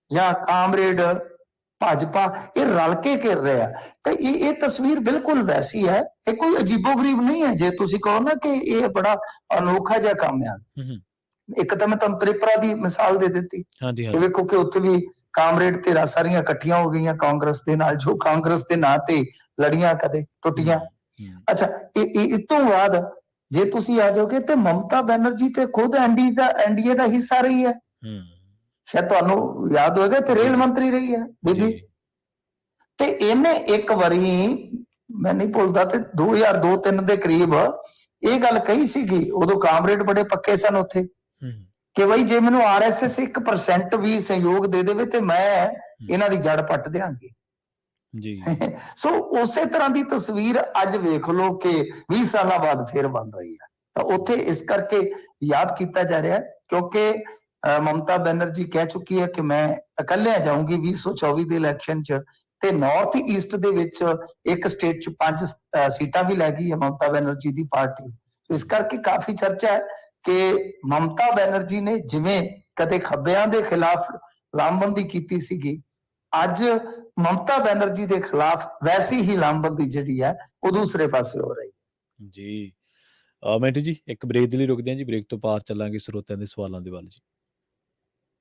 ਜਾਂ ਕਾਮਰੇਡ ਭਾਜਪਾ ਇਹ ਰਲ ਕੇ ਘਿਰ ਰਹੇ ਆ। ਤੇ ਇਹ ਤਸਵੀਰ ਬਿਲਕੁਲ ਵੈਸੀ ਹੈ, ਇਹ ਕੋਈ ਅਜੀਬੋ-ਗਰੀਬ ਨਹੀਂ ਹੈ। ਜੇ ਤੁਸੀਂ ਕਹੋ ਨਾ ਕਿ ਇਹ ਬੜਾ ਅਨੋਖਾ ਜਿਹਾ ਕੰਮ ਆ। ਇੱਕ ਤਾਂ ਮੈਂ ਤੁਹਾਨੂੰ ਤ੍ਰਿਪੁਰਾ ਦੀ ਮਿਸਾਲ ਦੇ ਦਿੱਤੀ, ਵੇਖੋ ਕਿ ਉੱਥੇ ਵੀ ਕਾਮਰੇਡ ਧਿਰਾਂ ਸਾਰੀਆਂ ਇਕੱਠੀਆਂ ਹੋ ਗਈਆਂ ਕਾਂਗਰਸ ਦੇ ਨਾਲ, ਜੋ ਕਾਂਗਰਸ ਦੇ ਨਾਂ ਤੇ ਲੜੀਆਂ ਕਦੇ ਟੁੱਟੀਆਂ। ਅੱਛਾ, ਇਹ ਤੋਂ ਬਾਅਦ ਜੇ ਤੁਸੀਂ ਆ ਜਾਓਗੇ ਤੇ ਮਮਤਾ ਬੈਨਰਜੀ ਤੇ ਖੁਦ NDA ਦਾ ਹਿੱਸਾ ਰਹੀ ਹੈ। ਸ਼ਾਇਦ ਤੁਹਾਨੂੰ ਯਾਦ ਹੋਏਗਾ, ਤੇ ਰੇਲ ਮੰਤਰੀ ਰਹੀ ਹੈ ਬੀਬੀ। ਤੇ ਇਹਨੇ ਇੱਕ ਵਾਰੀ, ਮੈਂ ਨਹੀਂ ਭੁੱਲਦਾ, ਤੇ 2002-03 ਦੇ ਕਰੀਬ ਇਹ ਗੱਲ ਕਹੀ ਸੀਗੀ। ਉਦੋਂ ਕਾਮਰੇਡ ਬੜੇ ਪੱਕੇ ਸਨ ਉੱਥੇ ਕਿ ਬਈ ਜੇ ਮੈਨੂੰ ਆਰਐਸਐਸ 1% ਵੀ ਸਹਿਯੋਗ ਦੇ ਦੇਵੇ ਤੇ ਮੈਂ ਇਹਨਾਂ ਦੀ ਜੜ ਪੱਟ ਦਿਆਂਗੇ। ਜੀ ਸੋ ਉਸੇ ਤਰ੍ਹਾਂ ਦੀ ਤਸਵੀਰ ਅੱਜ ਵੇਖ ਲਓ ਕਿ 20 ਸਾਲਾਂ ਬਾਅਦ ਫਿਰ ਬਣ ਰਹੀ ਹੈ। ਤਾਂ ਉੱਥੇ ਇਸ ਕਰਕੇ ਯਾਦ ਕੀਤਾ ਜਾ ਰਿਹਾ ਕਿਉਂਕਿ ਮਮਤਾ ਬੈਨਰਜੀ ਕਹਿ ਚੁੱਕੀ ਹੈ ਕਿ ਮੈਂ ਇਕੱਲਿਆਂ ਜਾਊਂਗੀ 2024 ਦੇ ਇਲੈਕਸ਼ਨ 'ਚ, ਤੇ ਨਾਰਥ ਈਸਟ ਦੇ ਵਿੱਚ ਇੱਕ ਸਟੇਟ 'ਚ 5 ਸੀਟਾਂ ਵੀ ਲੈ ਗਈ ਹੈ ਮਮਤਾ ਬੈਨਰਜੀ ਦੀ ਪਾਰਟੀ। ਇਸ ਕਰਕੇ ਕਾਫੀ ਚਰਚਾ ਹੈ ਕਿ ਮਮਤਾ ਬੈਨਰਜੀ ਨੇ ਜਿਵੇਂ ਕਦੇ ਖੱਬਿਆਂ ਦੇ ਖਿਲਾਫ ਲਾਮਬੰਦੀ ਕੀਤੀ ਸੀਗੀ, ਅੱਜ ਮਮਤਾ ਬੈਨਰਜੀ ਦੇ ਖਿਲਾਫ ਵੈਸੀ ਹੀ ਲਾਮਬੰਦੀ ਜਿਹੜੀ ਹੈ ਉਹ ਦੂਸਰੇ ਪਾਸੇ ਹੋ ਰਹੀ ਹੈ। ਜੀ ਮਿੰਟੂ ਜੀ ਇੱਕ ਬ੍ਰੇਕ ਦੇ ਲਈ ਰੁਕਦੇ ਹਾਂ ਜੀ, ਬ੍ਰੇਕ ਤੋਂ ਪਾਰ ਚੱਲਾਂਗੇ ਸਰੋਤਿਆਂ ਦੇ ਸਵਾਲਾਂ ਦੇ ਵੱਲ ਜੀ।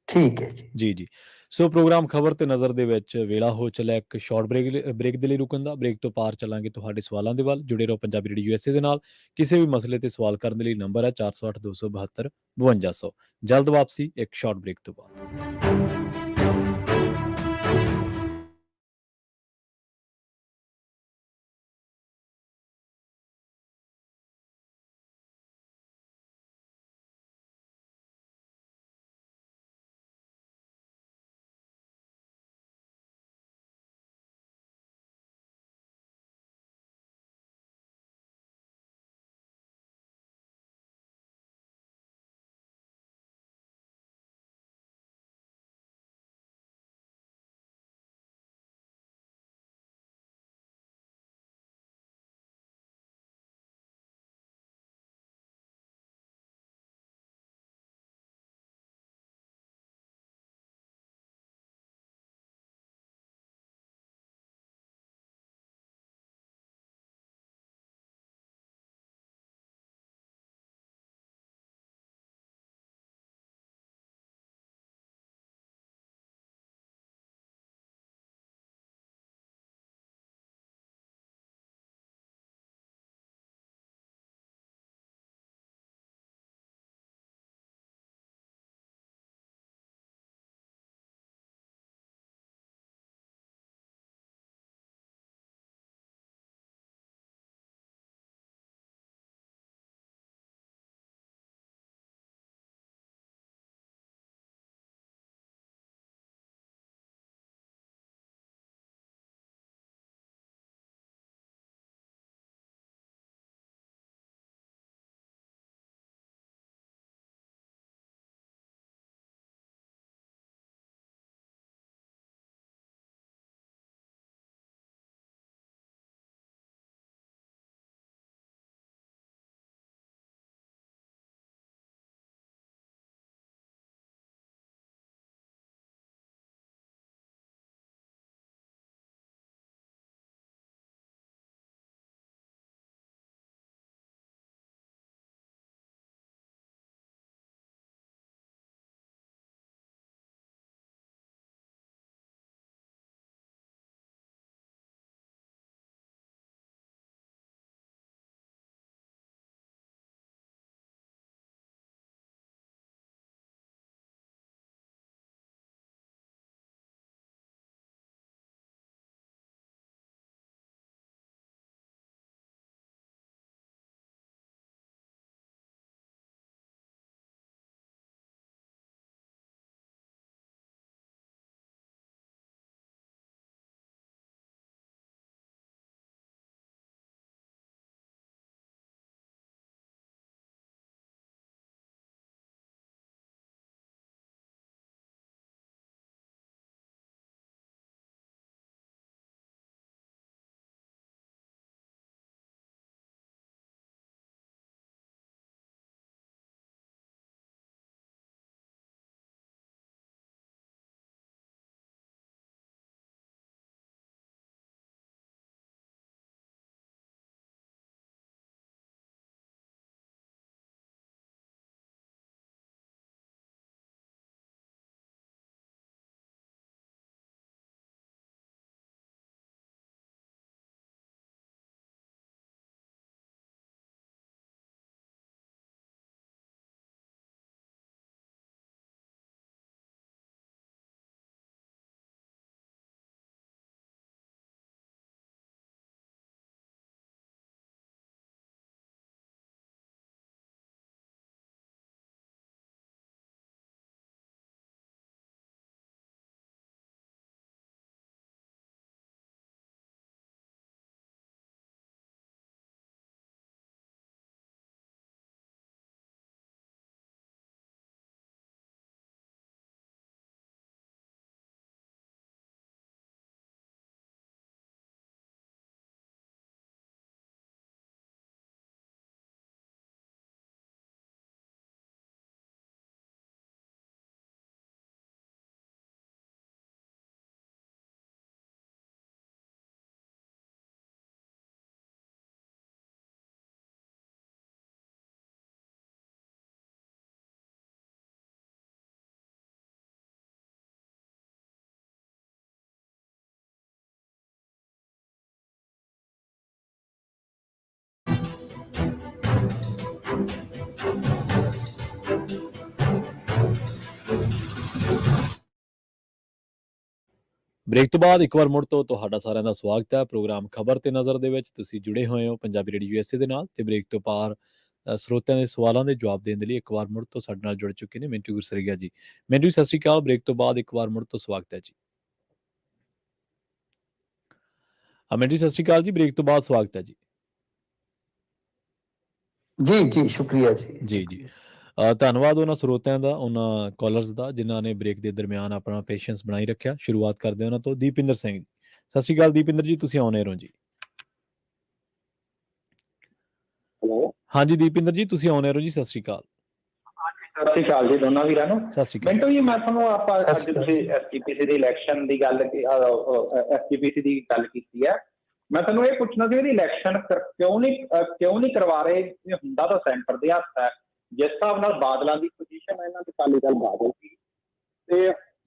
ਠੀਕ ਹੈ ਜੀ। ਜੀ ਜੀ ਸੋ ਪ੍ਰੋਗਰਾਮ ਖਬਰ ਤੇ ਨਜ਼ਰ ਦੇ ਵਿੱਚ ਵੇਲਾ ਹੋ ਚੱਲਿਆ ਇੱਕ ਸ਼ਾਰਟ ਬ੍ਰੇਕ ਦੇ ਲਈ ਰੁਕਣ ਦਾ। ਬ੍ਰੇਕ ਤੋਂ ਪਾਰ ਚੱਲਾਂਗੇ ਤੁਹਾਡੇ ਸਵਾਲਾਂ ਦੇ ਵੱਲ। ਜੁੜੇ ਰਹੋ ਪੰਜਾਬੀ ਰੇਡੀਓ USA ਦੇ ਨਾਲ। ਕਿਸੇ ਵੀ ਮਸਲੇ ਤੇ ਸਵਾਲ ਕਰਨ ਦੇ ਲਈ ਨੰਬਰ ਹੈ 408 272 5200। ਜਲਦ ਵਾਪਸੀ ਇੱਕ ਸ਼ਾਰਟ ਬ੍ਰੇਕ ਤੋਂ ਬਾਅਦ। ਬ੍ਰੇਕ ਤੋਂ ਬਾਅਦ ਇੱਕ ਵਾਰ ਮੁੜ ਤੋਂ ਤੁਹਾਡਾ ਸਾਰਿਆਂ ਦਾ ਸਵਾਗਤ ਹੈ ਪ੍ਰੋਗਰਾਮ ਖਬਰ ਤੇ ਨਜ਼ਰ ਦੇ ਵਿੱਚ। ਤੁਸੀਂ ਜੁੜੇ ਹੋਏ ਹੋ ਪੰਜਾਬੀ ਰੇਡੀਓ USA ਦੇ ਨਾਲ, ਤੇ ਬ੍ਰੇਕ ਤੋਂ ਪਾਰ ਸਰੋਤਿਆਂ ਦੇ ਸਵਾਲਾਂ ਦੇ ਜਵਾਬ ਦੇਣ ਦੇ ਲਈ ਇੱਕ ਵਾਰ ਮੁੜ ਤੋਂ ਸਾਡੇ ਨਾਲ ਜੁੜ ਚੁੱਕੇ ਨੇ ਮਿੰਟੂ ਗੁਰਸਰੀਆ ਜੀ। ਮਿੰਟੂ, ਸਤਿ ਸ਼੍ਰੀ ਅਕਾਲ। ਬ੍ਰੇਕ ਤੋਂ ਬਾਅਦ ਇੱਕ ਵਾਰ ਮੁੜ ਤੋਂ ਸਵਾਗਤ ਹੈ ਜੀ। ਮਿੰਟੂ, ਸਤਿ ਸ਼੍ਰੀ ਅਕਾਲ ਜੀ। ਬ੍ਰੇਕ ਤੋਂ ਬਾਅਦ ਸਵਾਗਤ ਹੈ ਜੀ। ਜੀ ਸ਼ੁਕਰੀਆ ਜੀ। ਜੀ ਧੰਨਵਾਦ ਉਹਨਾਂ ਸਰੋਤਿਆਂ ਦਾ, ਉਹਨਾਂ ਕਾਲਰਸ ਦਾ ਜਿਨ੍ਹਾਂ ਨੇ ਬ੍ਰੇਕ ਦੇ ਦਰਮਿਆਨ ਆਪਣਾ ਪੇਸ਼ੈਂਸ ਬਣਾਈ ਰੱਖਿਆ। ਸ਼ੁਰੂਆਤ ਕਰਦੇ ਉਹਨਾਂ ਤੋਂ ਦੀਪਿੰਦਰ ਸਿੰਘ ਜੀ। ਸਤਿ ਸ਼੍ਰੀ ਅਕਾਲ ਦੀਪਿੰਦਰ ਜੀ, ਤੁਸੀਂ ਆਨ ਏਅਰ ਹੋ ਜੀ। ਹੈਲੋ, ਹਾਂਜੀ ਦੀਪਿੰਦਰ ਜੀ, ਤੁਸੀਂ ਆਨ ਏਅਰ ਹੋ ਜੀ। ਸਤਿ ਸ਼੍ਰੀ ਅਕਾਲ। ਸਤਿ ਸ਼੍ਰੀ ਅਕਾਲ ਜੀ ਦੋਨਾਂ ਵੀਰਾਂ ਨੂੰ। ਸਤਿ ਸ਼੍ਰੀ ਅਕਾਲ। ਮਿੰਟੂ ਜੀ, ਮੈਂ ਤੁਹਾਨੂੰ ਆਪਾਂ ਸਤਿ ਅੱਜ ਸ਼੍ਰੀ ਅਕਾਲ ਤੁਸੀਂ ਜੀ। SGPC ਦੀ ਇਲੈਕਸ਼ਨ ਦੀ ਗੱਲ SGPC ਦੀ ਗੱਲ ਕੀਤੀ ਹੈ। ਮੈਂ ਤੁਹਾਨੂੰ ਇਹ ਪੁੱਛਣਾ ਸੀ, ਇਹਦੀ ਇਲੈਕਸ਼ਨ ਕਿਉਂ ਨਹੀਂ ਕਰਵਾ ਰਹੇ? ਇਹ ਹੁੰਦਾ ਤਾਂ ਸੈਂਟਰ ਦੇ ਹੱਥ ਹੈ। ਜਿਸ ਹਿਸਾਬ ਨਾਲ ਬਾਦਲਾਂ ਦੀ ਪੋਜੀਸ਼ਨ ਹੈ, ਇਹਨਾਂ ਦੇ ਅਕਾਲੀ ਦਲ ਬਾਦਲ ਸੀ, ਤੇ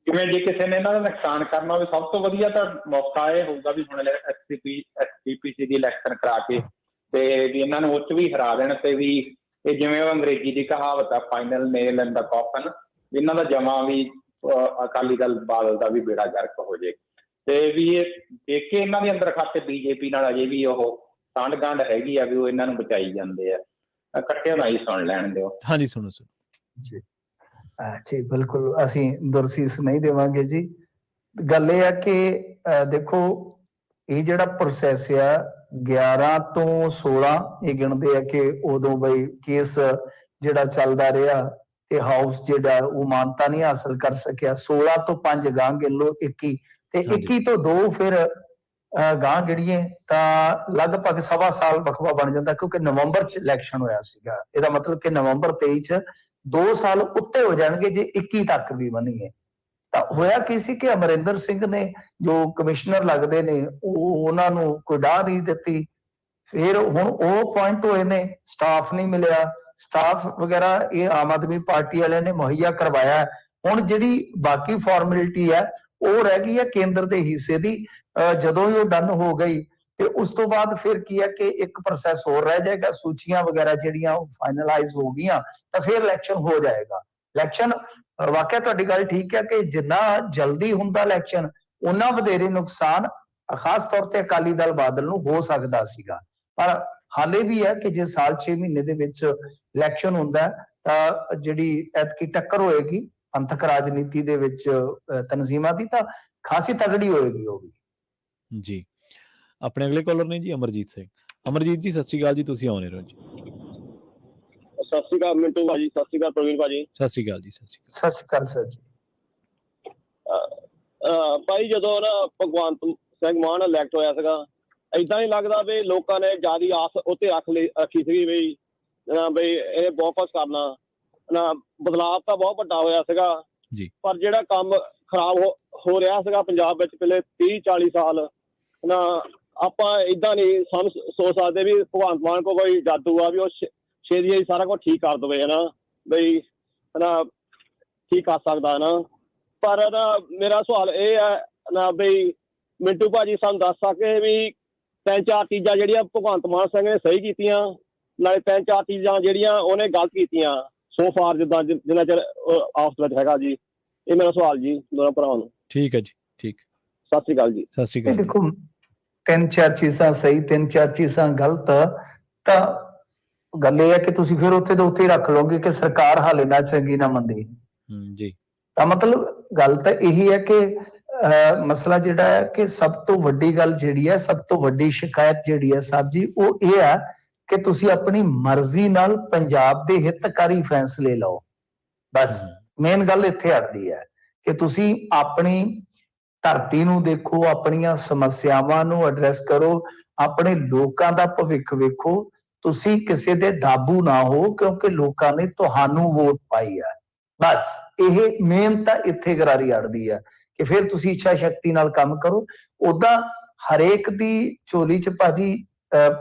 ਜਿਵੇਂ ਜੇ ਕਿਸੇ ਨੇ ਇਹਨਾਂ ਦਾ ਨੁਕਸਾਨ ਕਰਨਾ ਹੋਵੇ, ਸਭ ਤੋਂ ਵਧੀਆ ਤਾਂ ਮੌਕਾ ਇਹ ਹੋਊਗਾ ਵੀ ਹੁਣ SGPC ਦੀ ਇਲੈਕਸ਼ਨ ਕਰਾ ਕੇ ਤੇ ਵੀ ਇਹਨਾਂ ਨੂੰ ਉੱਚ ਵੀ ਹਰਾ ਦੇਣ, ਤੇ ਵੀ ਇਹ ਜਿਵੇਂ ਉਹ ਅੰਗਰੇਜ਼ੀ ਦੀ ਕਹਾਵਤ ਆ, ਫਾਈਨਲ ਨੇਲ ਇਨ ਦਾ ਕਾਫਨ, ਇਹਨਾਂ ਦਾ ਜਮਾ ਵੀ ਅਕਾਲੀ ਦਲ ਬਾਦਲ ਦਾ ਵੀ ਬੇੜਾ ਗਰਕ ਹੋ ਜੇ। ਤੇ ਵੀ ਇਹ ਦੇਖ ਕੇ ਇਹਨਾਂ ਦੇ ਅੰਦਰ ਖਾਤੇ BJP ਨਾਲ ਅਜੇ ਵੀ ਉਹ ਸਾਂਢ ਗਾਂਢ ਹੈਗੀ ਆ, ਵੀ ਉਹ ਇਹਨਾਂ ਨੂੰ ਬਚਾਈ ਜਾਂਦੇ ਆ। ਇਕੱਠੇ ਨਾਲ ਹੀ ਸੁਣ ਲੈਣ ਦਿਓ। ਹਾਂਜੀ ਸੁਣੋ ਜੀ ਬਿਲਕੁਲ, ਅਸੀਂ ਦੁਰਸੀਸ ਨਹੀਂ ਦੇਵਾਂਗੇ ਜੀ। ਗੱਲ ਇਹ ਆ ਕਿ ਦੇਖੋ, ਇਹ ਜਿਹੜਾ ਪ੍ਰੋਸੈਸ ਆ 11 ਤੋਂ 16 ਇਹ ਗਿਣਦੇ ਆ ਕਿ ਉਦੋਂ ਬਈ ਕੇਸ ਜਿਹੜਾ ਚੱਲਦਾ ਰਿਹਾ ਤੇ ਹਾਊਸ ਜਿਹੜਾ ਉਹ ਮਾਨਤਾ ਨਹੀਂ ਹਾਸਲ ਕਰ ਸਕਿਆ। 16 ਤੋਂ 5 ਗਾਂ ਗਿਣ ਲਓ, 21 ਤੇ 21 ਤੋਂ 2 ਫਿਰ ਗਾਂ ਗਿਣੀਏ ਤਾਂ ਲਗਭਗ ਸਵਾ ਸਾਲ ਵਕਫਾ ਬਣ ਜਾਂਦਾ, ਕਿਉਂਕਿ ਨਵੰਬਰ 'ਚ ਇਲੈਕਸ਼ਨ ਹੋਇਆ ਸੀਗਾ। ਇਹਦਾ ਮਤਲਬ ਕਿ ਨਵੰਬਰ 23 'ਚ 2 ਸਾਲ ਉੱਤੇ ਹੋ ਜਾਣਗੇ ਜੇ 21 ਤੱਕ ਵੀ ਬਣੀਏ। ਤਾਂ ਹੋਇਆ ਕੀ ਸੀ ਕਿ ਅਮਰਿੰਦਰ ਸਿੰਘ ਨੇ, ਜੋ ਕਮਿਸ਼ਨਰ ਲੱਗਦੇ ਨੇ, ਉਹਨਾਂ ਨੂੰ ਕੋਈ ਡਾਹ ਨਹੀਂ ਦਿੱਤੀ। ਫਿਰ ਹੁਣ ਉਹ ਪੁਆਇੰਟ ਹੋਏ ਨੇ, ਸਟਾਫ ਨਹੀਂ ਮਿਲਿਆ, ਸਟਾਫ ਵਗੈਰਾ ਇਹ ਆਮ ਆਦਮੀ ਪਾਰਟੀ ਵਾਲਿਆਂ ਨੇ ਮੁਹੱਈਆ ਕਰਵਾਇਆ। ਹੁਣ ਜਿਹੜੀ ਬਾਕੀ ਫਾਰਮੈਲਿਟੀ ਹੈ ਉਹ ਰਹਿ ਗਈ ਹੈ ਕੇਂਦਰ ਦੇ ਹਿੱਸੇ ਦੀ। ਜਦੋਂ ਹੀ ਉਹ ਡਨ ਹੋ ਗਈ ਤੇ ਉਸ ਤੋਂ ਬਾਅਦ ਫਿਰ ਕੀ ਹੈ ਕਿ ਇੱਕ ਪ੍ਰੋਸੈਸ ਹੋਰ ਰਹਿ ਜਾਏਗਾ। ਸੂਚੀਆਂ ਵਗੈਰਾ ਜਿਹੜੀਆਂ ਉਹ ਫਾਈਨਲਾਈਜ਼ ਹੋ ਗਈਆਂ ਤਾਂ ਫਿਰ ਇਲੈਕਸ਼ਨ ਹੋ ਜਾਏਗਾ। ਇਲੈਕਸ਼ਨ ਵਾਕਿਆ ਤੁਹਾਡੀ ਗੱਲ ਠੀਕ ਹੈ ਕਿ ਜਿੰਨਾ ਜਲਦੀ ਹੁੰਦਾ ਇਲੈਕਸ਼ਨ, ਉਹਨਾਂ ਵਧੇਰੇ ਨੁਕਸਾਨ ਖਾਸ ਤੌਰ ਤੇ ਅਕਾਲੀ ਦਲ ਬਾਦਲ ਨੂੰ ਹੋ ਸਕਦਾ ਸੀਗਾ। ਪਰ ਹਾਲੇ ਵੀ ਹੈ ਕਿ ਜੇ ਸਾਲ 6 ਮਹੀਨੇ ਦੇ ਵਿੱਚ ਇਲੈਕਸ਼ਨ ਹੁੰਦਾ ਤਾਂ ਜਿਹੜੀ ਐਤਕੀ ਟੱਕਰ ਹੋਏਗੀ ਪੰਥਕ ਰਾਜਨੀਤੀ ਦੇ ਵਿੱਚ ਤਨਜ਼ੀਮਾਂ ਦੀ, ਤਾਂ ਖਾਸੀ ਤਗੜੀ ਹੋਏਗੀ ਉਹ ਵੀ ਜੀ। ਆਪਣੇ ਅਗਲੇ ਕਾਲਰ ਨੇ ਜੀ ਅਮਰਜੀਤ ਸਿੰਘ। ਅਮਰਜੀਤ ਜੀ, ਸਤਿ ਸ਼੍ਰੀ ਅਕਾਲ ਜੀ, ਤੁਸੀਂ ਆਨ ਏਅਰ ਹੋ ਜੀ। ਸਤਿ ਸ਼੍ਰੀ ਅਕਾਲ ਮਿੰਟੂ ਭਾਜੀ, ਸਤਿ ਸ਼੍ਰੀ ਅਕਾਲ ਪ੍ਰਵੀਨ ਭਾਜੀ। ਸਤਿ ਸ਼੍ਰੀ ਅਕਾਲ ਜੀ। ਸਤਿ ਸ਼੍ਰੀ ਅਕਾਲ ਸਰ ਜੀ। ਭਾਈ, ਜਦੋਂ ਨਾ ਭਗਵੰਤ ਸਿੰਘ ਮਾਨ ਇਲੈਕਟ ਹੋਇਆ ਸੀਗਾ, ਏਦਾਂ ਹੀ ਲੱਗਦਾ ਵੀ ਲੋਕਾਂ ਨੇ ਜ਼ਿਆਦਾ ਆਸ ਉੱਤੇ ਰੱਖੀ ਸੀਗੀ ਵੀ ਇਹ ਬਹੁਤ ਕੁਛ ਕਰਨਾ ਨਾ। ਬਦਲਾਵ ਤਾਂ ਬਹੁਤ ਵੱਡਾ ਹੋਇਆ ਸੀਗਾ ਜੀ, ਪਰ ਜਿਹੜਾ ਕੰਮ ਖਰਾਬ ਹੋ ਰਿਹਾ ਸੀਗਾ ਪੰਜਾਬ ਵਿੱਚ ਪਿਛਲੇ 30-40 ਸਾਲ ਨਾ, ਆਪਾਂ ਏਦਾਂ ਨਹੀਂ ਸਾਨੂੰ ਸੋਚ ਸਕਦੇ ਵੀ ਭਗਵੰਤ ਮਾਨ ਕੋਲ ਕੋਈ ਜਾਦੂ ਆ ਵੀ ਉਹ ਛੇਤੀ ਸਾਰਾ ਕੁਝ ਠੀਕ ਕਰ ਦੇਵੇ, ਹਨਾ ਬਈ ਹਨਾ ਠੀਕ ਕਰ ਸਕਦਾ ਹਨਾ। ਪਰ ਨਾ ਮੇਰਾ ਸਵਾਲ ਇਹ ਹੈ ਨਾ ਬਈ ਮਿੰਟੂ ਭਾਜੀ ਸਾਨੂੰ ਦੱਸ ਸਕੇ ਵੀ 3-4 ਚੀਜ਼ਾਂ ਜਿਹੜੀਆਂ ਭਗਵੰਤ ਮਾਨ ਸਿੰਘ ਨੇ ਸਹੀ ਕੀਤੀਆਂ, ਨਾਲੇ 3-4 ਚੀਜ਼ਾਂ ਜਿਹੜੀਆਂ ਉਹਨੇ ਗਲਤ ਕੀਤੀਆਂ ਸੋ ਫਾਰ, ਜਿੱਦਾਂ ਜਿੰਨਾ ਚਿਰ ਆਪਸ ਵਿੱਚ ਹੈਗਾ ਜੀ। ਇਹ ਮੇਰਾ ਸਵਾਲ ਜੀ ਦੋਨਾਂ ਭਰਾਵਾਂ ਨੂੰ। ਠੀਕ ਹੈ ਜੀ, ਠੀਕ। ਸਤਿ ਸ਼੍ਰੀ ਅਕਾਲ ਜੀ। ਸਤਿ ਸ਼੍ਰੀ ਅਕਾਲ। ਦੇਖੋ, 3-4 ਚੀਜ਼ਾਂ ਸਹੀ, 3-4 ਚੀਜ਼ਾਂ ਗਲਤ, ਤਾਂ ਗੱਲ ਇਹ ਹੈ ਕਿ ਤੁਸੀਂ ਫਿਰ ਉੱਥੇ ਦੇ ਉੱਥੇ ਹੀ ਰੱਖ ਲਓਗੇ ਕਿ ਸਰਕਾਰ ਹਾਲੇ ਨਾ ਚੰਗੀ ਨਾ ਮੰਦੀ ਜੀ। ਤਾਂ ਮਤਲਬ ਗੱਲ ਤਾਂ ਇਹੀ ਹੈ ਕਿ ਮਸਲਾ ਜਿਹੜਾ ਹੈ ਕਿ ਸਭ ਤੋਂ ਵੱਡੀ ਗੱਲ ਜਿਹੜੀ ਹੈ, ਸਭ ਤੋਂ ਵੱਡੀ ਸ਼ਿਕਾਇਤ ਜਿਹੜੀ ਹੈ ਸਾਹਿਬ ਜੀ, ਉਹ ਇਹ ਹੈ ਕਿ ਤੁਸੀਂ ਆਪਣੀ ਮਰਜ਼ੀ ਨਾਲ ਪੰਜਾਬ ਦੇ ਹਿੱਤਕਾਰੀ ਫੈਸਲੇ ਲਓ। ਬਸ ਮੇਨ ਗੱਲ ਇੱਥੇ ਅੜਦੀ ਹੈ ਕਿ ਤੁਸੀਂ ਆਪਣੀ ਧਰਤੀ ਨੂੰ ਦੇਖੋ, ਆਪਣੀਆਂ ਸਮੱਸਿਆਵਾਂ ਨੂੰ ਐਡਰੈਸ ਕਰੋ, ਆਪਣੇ ਲੋਕਾਂ ਦਾ ਭਵਿੱਖ ਵੇਖੋ। ਤੁਸੀਂ ਕਿਸੇ ਦੇ ਦਾਬੂ ਨਾ ਹੋ, ਕਿਉਂਕਿ ਲੋਕਾਂ ਨੇ ਤੁਹਾਨੂੰ ਵੋਟ ਪਾਈ ਹੈ। ਬਸ ਇਹ ਮੇਨ ਤਾਂ ਇੱਥੇ ਗਰਾਰੀ ਅੜਦੀ ਹੈ ਕਿ ਫਿਰ ਤੁਸੀਂ ਇੱਛਾ ਸ਼ਕਤੀ ਨਾਲ ਕੰਮ ਕਰੋ। ਉਦਾਂ ਹਰੇਕ ਦੀ ਝੋਲੀ 'ਚ ਭਾਜੀ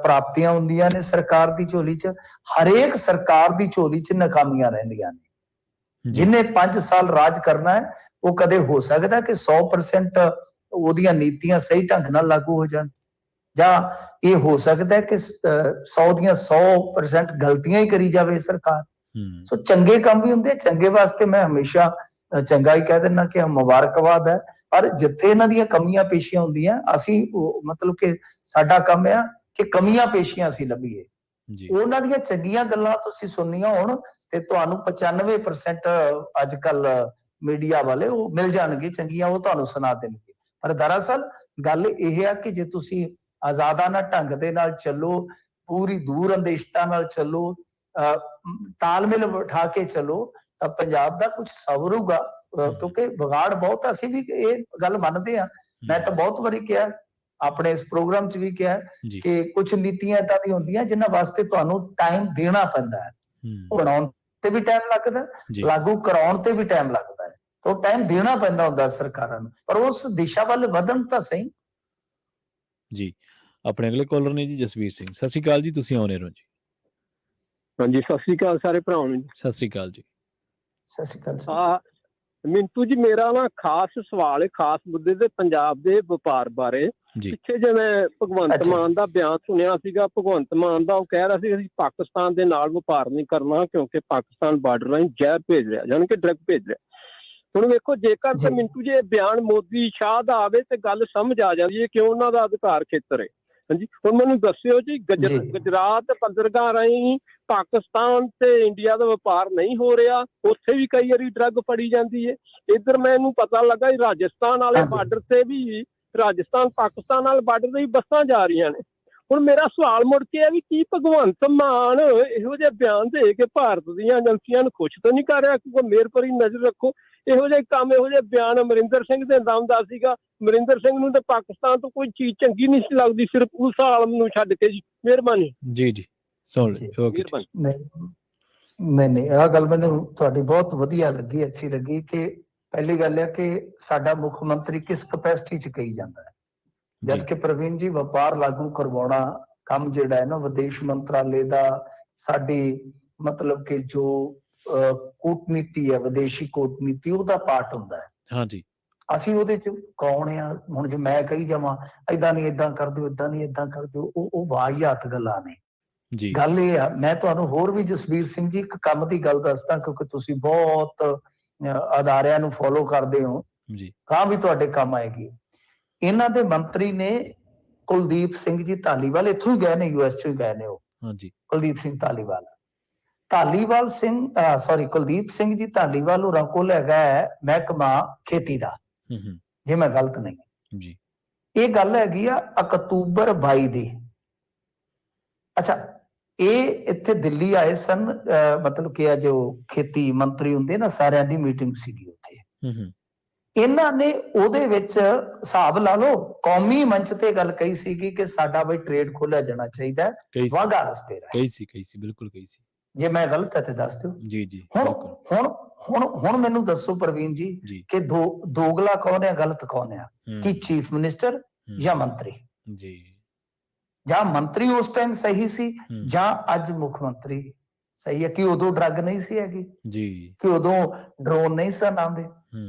ਪ੍ਰਾਪਤੀਆਂ ਹੁੰਦੀਆਂ ਨੇ, ਸਰਕਾਰ ਦੀ ਝੋਲੀ 'ਚ, ਹਰੇਕ ਸਰਕਾਰ ਦੀ ਝੋਲੀ 'ਚ ਨਾਕਾਮੀਆਂ ਰਹਿੰਦੀਆਂ ਨੇ। ਜਿਹਨੇ 5 ਸਾਲ ਰਾਜ ਕਰਨਾ ਹੈ ਉਹ ਕਦੇ ਹੋ ਸਕਦਾ ਕਿ 100% ਉਹਦੀਆਂ ਨੀਤੀਆਂ ਸਹੀ ਢੰਗ ਨਾਲ ਲਾਗੂ ਹੋ ਜਾਣ, ਜਾਂ ਇਹ ਹੋ ਸਕਦਾ ਕਿ 100 ਦੀਆਂ 100% ਗਲਤੀਆਂ ਹੀ ਕਰੀ ਜਾਵੇ ਸਰਕਾਰ। ਸੋ ਚੰਗੇ ਕੰਮ ਵੀ ਹੁੰਦੇ, ਚੰਗੇ ਵਾਸਤੇ ਮੈਂ ਹਮੇਸ਼ਾ ਚੰਗਾ ਹੀ ਕਹਿ ਦਿੰਦਾ ਕਿ ਮੁਬਾਰਕਬਾਦ ਹੈ। ਪਰ ਜਿੱਥੇ ਇਹਨਾਂ ਦੀਆਂ ਕਮੀਆਂ ਪੇਸ਼ੀਆਂ ਹੁੰਦੀਆਂ ਅਸੀਂ ਮਤਲਬ ਕਿ ਸਾਡਾ ਕੰਮ ਆ ਕਿ ਕਮੀਆਂ ਪੇਸ਼ੀਆਂ ਅਸੀਂ ਲੱਭੀਏ। ਜੀ ਉਹਨਾਂ ਦੀਆਂ ਚੰਗੀਆਂ ਗੱਲਾਂ ਤੁਸੀਂ ਸੁਣਨੀਆਂ ਹੋਣ ਤੇ ਤੁਹਾਨੂੰ 95% ਅੱਜ ਕੱਲ ਮੀਡੀਆ ਵਾਲੇ ਉਹ ਮਿਲ ਜਾਣਗੇ, ਚੰਗੀਆਂ ਉਹ ਤੁਹਾਨੂੰ ਸੁਣਾ ਦੇਣਗੇ। ਪਰ ਦਰਅਸਲ ਗੱਲ ਇਹ ਆ ਕਿ ਜੇ ਤੁਸੀਂ ਆਜ਼ਾਦਾਨਾ ਢੰਗ ਦੇ ਨਾਲ ਚੱਲੋ, ਪੂਰੀ ਦੂਰ ਅੰਦੇਸ਼ਤਾ ਨਾਲ ਚੱਲੋ, ਤਾਲਮੇਲ ਬਿਠਾ ਕੇ ਚੱਲੋ ਤਾਂ ਪੰਜਾਬ ਦਾ ਕੁਝ ਸਵਰੂਗਾ। ਕਿਉਂਕਿ ਵਿਗਾੜ ਬਹੁਤ, ਅਸੀਂ ਵੀ ਇਹ ਗੱਲ ਮੰਨਦੇ ਆ। ਮੈਂ ਤਾਂ ਬਹੁਤ ਵਾਰੀ ਕਿਹਾ, ਆਪਣੇ ਇਸ ਪ੍ਰੋਗਰਾਮ 'ਚ ਵੀ ਕਿਹਾ ਜੀ ਕਿ ਕੁਝ ਨੀਤੀਆਂ ਏਦਾਂ ਦੀਆਂ ਹੁੰਦੀਆਂ ਜਿਨ੍ਹਾਂ ਵਾਸਤੇ ਤੁਹਾਨੂੰ ਟਾਈਮ ਦੇਣਾ ਪੈਂਦਾ ਹੈ। ਬਣਾਉਣ ਤੇ ਵੀ ਟਾਈਮ ਲੱਗਦਾ, ਜੀ ਲਾਗੂ ਕਰਾਉਣ ਤੇ ਵੀ ਟਾਈਮ ਲੱਗਦਾ ਹੈ। ਤਾਂ ਉਹ ਟਾਈਮ ਦੇਣਾ ਪੈਂਦਾ ਹੁੰਦਾ ਸਰਕਾਰਾਂ ਨੂੰ, ਪਰ ਉਸ ਦਿਸ਼ਾ ਵੱਲ ਵਧਣ ਤਾਂ ਸਹੀ। ਜੀ ਆਪਣੇ ਅਗਲੇ ਕਾਲਰ ਨੇ ਜੀ ਜਸਵੀਰ ਸਿੰਘ। ਸਤਿ ਸ਼੍ਰੀ ਅਕਾਲ ਜੀ, ਤੁਸੀਂ ਆਉਣੇ ਰਹੋ ਜੀ। ਹਾਂਜੀ, ਸਤਿ ਸ੍ਰੀ ਅਕਾਲ ਸਾਰੇ ਭਰਾਵਾਂ ਨੂੰ। ਸਤਿ ਸ਼੍ਰੀ ਅਕਾਲ ਜੀ। ਸਤਿ ਸ਼੍ਰੀ ਅਕਾਲ ਜੀ। ਮਿੰਟੂ ਜੀ, ਮੇਰਾ ਨਾ ਖਾਸ ਸਵਾਲ ਹੈ, ਖਾਸ ਮੁੱਦੇ ਤੇ ਪੰਜਾਬ ਦੇ ਵਪਾਰ ਬਾਰੇ। ਜੀ ਪਿੱਛੇ ਜੇ ਮੈਂ ਭਗਵੰਤ ਅੱਛਾ। ਮਾਨ ਦਾ ਬਿਆਨ ਸੁਣਿਆ ਸੀਗਾ, ਭਗਵੰਤ ਮਾਨ ਦਾ, ਉਹ ਕਹਿ ਰਿਹਾ ਸੀ ਅਸੀਂ ਪਾਕਿਸਤਾਨ ਦੇ ਨਾਲ ਵਪਾਰ ਨਹੀਂ ਕਰਨਾ ਕਿਉਂਕਿ ਪਾਕਿਸਤਾਨ ਬਾਰਡਰ ਰਾਹੀਂ ਜ਼ਹਿਰ ਭੇਜ ਰਿਹਾ, ਯਾਨੀ ਕਿ ਡਰੱਗ ਭੇਜ ਰਿਹਾ। ਹੁਣ ਵੇਖੋ, ਜੇਕਰ ਜੀ। ਤੇ ਮਿੰਟੂ ਜੀ ਇਹ ਬਿਆਨ ਮੋਦੀ ਸ਼ਾਹ ਦਾ ਆਵੇ ਤੇ ਗੱਲ ਸਮਝ ਆ ਜਾਂਦੀ ਹੈ ਕਿ ਉਹਨਾਂ ਦਾ ਅਧਿਕਾਰ ਖੇਤਰ ਹੈ। ਹਾਂਜੀ, ਹੁਣ ਮੈਨੂੰ ਦੱਸਿਓ ਜੀ, ਜੀ। ਗੁਜਰਾਤ ਬੰਦਰਗਾਹ ਰਾਹੀਂ ਪਾਕਿਸਤਾਨ ਤੇ ਇੰਡੀਆ ਦਾ ਵਪਾਰ ਨਹੀਂ ਹੋ ਰਿਹਾ, ਉੱਥੇ ਵੀ ਕਈ ਵਾਰੀ ਡਰੱਗ ਫੜੀ ਜਾਂਦੀ ਹੈ। ਇੱਧਰ ਮੈਨੂੰ ਪਤਾ ਲੱਗਾ ਰਾਜਸਥਾਨ ਵਾਲੇ ਹਾਂਜੀ। ਬਾਰਡਰ ਤੇ ਵੀ, ਰਾਜਸਥਾਨ ਪਾਕਿਸਤਾਨ ਨਾਲ ਬਾਰਡਰ ਤੇ ਵੀ ਬੱਸਾਂ ਜਾ ਰਹੀਆਂ ਨੇ। ਹੁਣ ਮੇਰਾ ਸਵਾਲ ਮੁੜ ਕੇ ਹੈ ਵੀ ਕੀ ਭਗਵੰਤ ਮਾਨ ਇਹੋ ਜਿਹੇ ਬਿਆਨ ਦੇ ਕੇ ਭਾਰਤ ਦੀਆਂ ਏਜੰਸੀਆਂ ਨੂੰ ਖੁਸ਼ ਤਾਂ ਨਹੀਂ ਕਰ ਰਿਹਾ? ਕਿਉਂਕਿ ਮੇਰ ਭਰੀ ਨਜ਼ਰ ਰੱਖੋ, ਇਹੋ ਜਿਹੇ ਕੰਮ, ਇਹੋ ਜਿਹੇ ਬਿਆਨ ਅਮਰਿੰਦਰ ਸਿੰਘ ਦੇ ਦਮਦਾ ਸੀਗਾ। ਅਮਰਿੰਦਰ ਸਿੰਘ ਨੂੰ ਤਾਂ ਪਾਕਿਸਤਾਨ ਤੋਂ ਕੋਈ ਚੀਜ਼ ਚੰਗੀ ਨਹੀਂ ਸੀ ਲੱਗਦੀ, ਸਿਰਫ ਪੁਲਿਸ ਆਲਮ ਨੂੰ ਛੱਡ ਕੇ। ਜੀ ਮਿਹਰਬਾਨੀ। ਜੀ ਜੀ ਸੁਣ ਲਓ। ਓਕੇ ਮਿਹਰਬਾਨੀ। ਨਹੀਂ, ਆਹ ਗੱਲ ਮੈਨੂੰ ਤੁਹਾਡੀ ਬਹੁਤ ਵਧੀਆ ਲੱਗੀ, ਅੱਛੀ ਲੱਗੀ ਕਿ ਪਹਿਲੀ ਗੱਲ ਹੈ ਕਿ ਸਾਡਾ ਮੁੱਖ ਮੰਤਰੀ ਕਿਸ ਕਪੈਸਿਟੀ 'ਚ ਕਹੀ ਜਾਂਦਾ ਹੈ। ਜਦ ਕਿ ਪ੍ਰਵੀਨ ਜੀ, ਵਪਾਰ ਲਾਗੂ ਕਰਵਾਉਣਾ ਕੰਮ ਜਿਹੜਾ ਹੈ ਨਾ, ਵਿਦੇਸ਼ ਮੰਤਰਾਲੇ ਦਾ, ਸਾਡੀ ਮਤਲਬ ਕਿ ਜੋ ਕੂਟਨੀਤੀ ਹੈ, ਵਿਦੇਸ਼ੀ ਕੂਟਨੀਤੀ, ਉਹਦਾ ਪਾਰਟ ਹੁੰਦਾ ਹੈ। ਹਾਂਜੀ ਅਸੀਂ ਉਹਦੇ 'ਚ ਕੌਣ ਆ? ਹੁਣ ਜੇ ਮੈਂ ਕਹੀ ਜਾਵਾਂ ਏਦਾਂ ਨਹੀਂ ਏਦਾਂ ਕਰ ਦਿਓ, ਏਦਾਂ ਨਹੀਂ ਏਦਾਂ ਕਰ ਦਿਓ, ਉਹ ਵਾਹੀਆਤ ਗੱਲਾਂ ਨੇ। ਜੀ ਗੱਲ ਇਹ ਆ, ਮੈਂ ਤੁਹਾਨੂੰ ਹੋਰ ਵੀ ਜਸਵੀਰ ਸਿੰਘ ਜੀ ਇੱਕ ਕੰਮ ਦੀ ਗੱਲ ਦੱਸਦਾ, ਕਿਉਂਕਿ ਤੁਸੀਂ ਬਹੁਤ ਅਦਾਰਿਆਂ ਨੂੰ ਫੋਲੋ ਕਰਦੇ ਹੋ, ਜੀ ਤਾਂ ਵੀ ਤੁਹਾਡੇ ਕੰਮ ਆਏਗੀ। ਇਹਨਾਂ ਦੇ ਮੰਤਰੀ ਨੇ ਕੁਲਦੀਪ ਸਿੰਘ ਜੀ ਧਾਲੀਵਾਲ, ਇੱਥੋਂ ਹੀ ਗਏ ਨੇ, US 'ਚੋਂ ਹੀ ਗਏ ਨੇ ਉਹ। ਹਾਂਜੀ ਕੁਲਦੀਪ ਸਿੰਘ ਧਾਲੀਵਾਲ, ਕੁਲਦੀਪ ਸਿੰਘ ਜੀ ਧਾਲੀਵਾਲ ਹੋਰਾਂ ਕੋਲ ਹੈਗਾ ਹੈ ਮਹਿਕਮਾ ਖੇਤੀ ਦਾ, ਜੇ ਮੈਂ ਗਲਤ ਨਹੀਂ। ਜੀ ਇਹ ਗੱਲ ਹੈਗੀ ਆ ਅਕਤੂਬਰ 22 ਦੀ। ਅੱਛਾ, ਇਹ ਇੱਥੇ ਦਿੱਲੀ ਆਏ ਸਨ, ਮਤਲਬ ਕਿ ਜੋ ਖੇਤੀ ਮੰਤਰੀ ਹੁੰਦੇ ਨਾ, ਸਾਰਿਆਂ ਦੀ ਮੀਟਿੰਗ ਸੀਗੀ ਉੱਥੇ। ਇਹਨਾਂ ਨੇ ਉਹਦੇ ਵਿੱਚ ਹਿਸਾਬ ਲਾ ਲਓ, ਕੌਮੀ ਮੰਚ ਤੇ ਗੱਲ ਕਹੀ ਸੀਗੀ ਕਿ ਸਾਡਾ ਬਈ ਟ੍ਰੇਡ ਖੋਲਿਆ ਜਾਣਾ ਚਾਹੀਦਾ ਵਾਘਾ ਰਸਤੇ ਰਾਹੀਂ। ਕਹੀ ਸੀ ਬਿਲਕੁਲ ਕਹੀ ਸੀ। ਜੇ ਮੈਂ ਗਲਤ ਹੈ ਤੇ ਦੱਸ ਦਿਓ। ਜੀ ਜੀ ਹੁਣ ਮੈਨੂੰ ਦੱਸੋ ਪ੍ਰਵੀਨ ਜੀ ਕਿ ਦੋਗਲਾ ਕੌਣ ਹੈ, ਗਲਤ ਕੌਣ ਹੈ? ਕੀ ਚੀਫ ਮਿਨਿਸਟਰ ਜਾਂ ਮੰਤਰੀ? ਜੀ ਜਾਂ ਮੰਤਰੀ ਉਸ ਟਾਈਮ ਸਹੀ ਸੀ ਜਾਂ ਅੱਜ ਮੁੱਖ ਮੰਤਰੀ ਸਹੀ ਹੈ? ਕਿ ਉਦੋਂ ਡਰੱਗ ਨਹੀਂ ਸੀ ਹੈਗੀ ਜੀ, ਕਿ ਉਦੋਂ ਡਰੋਨ ਨਹੀਂ ਸਨ ਆਉਂਦੇ?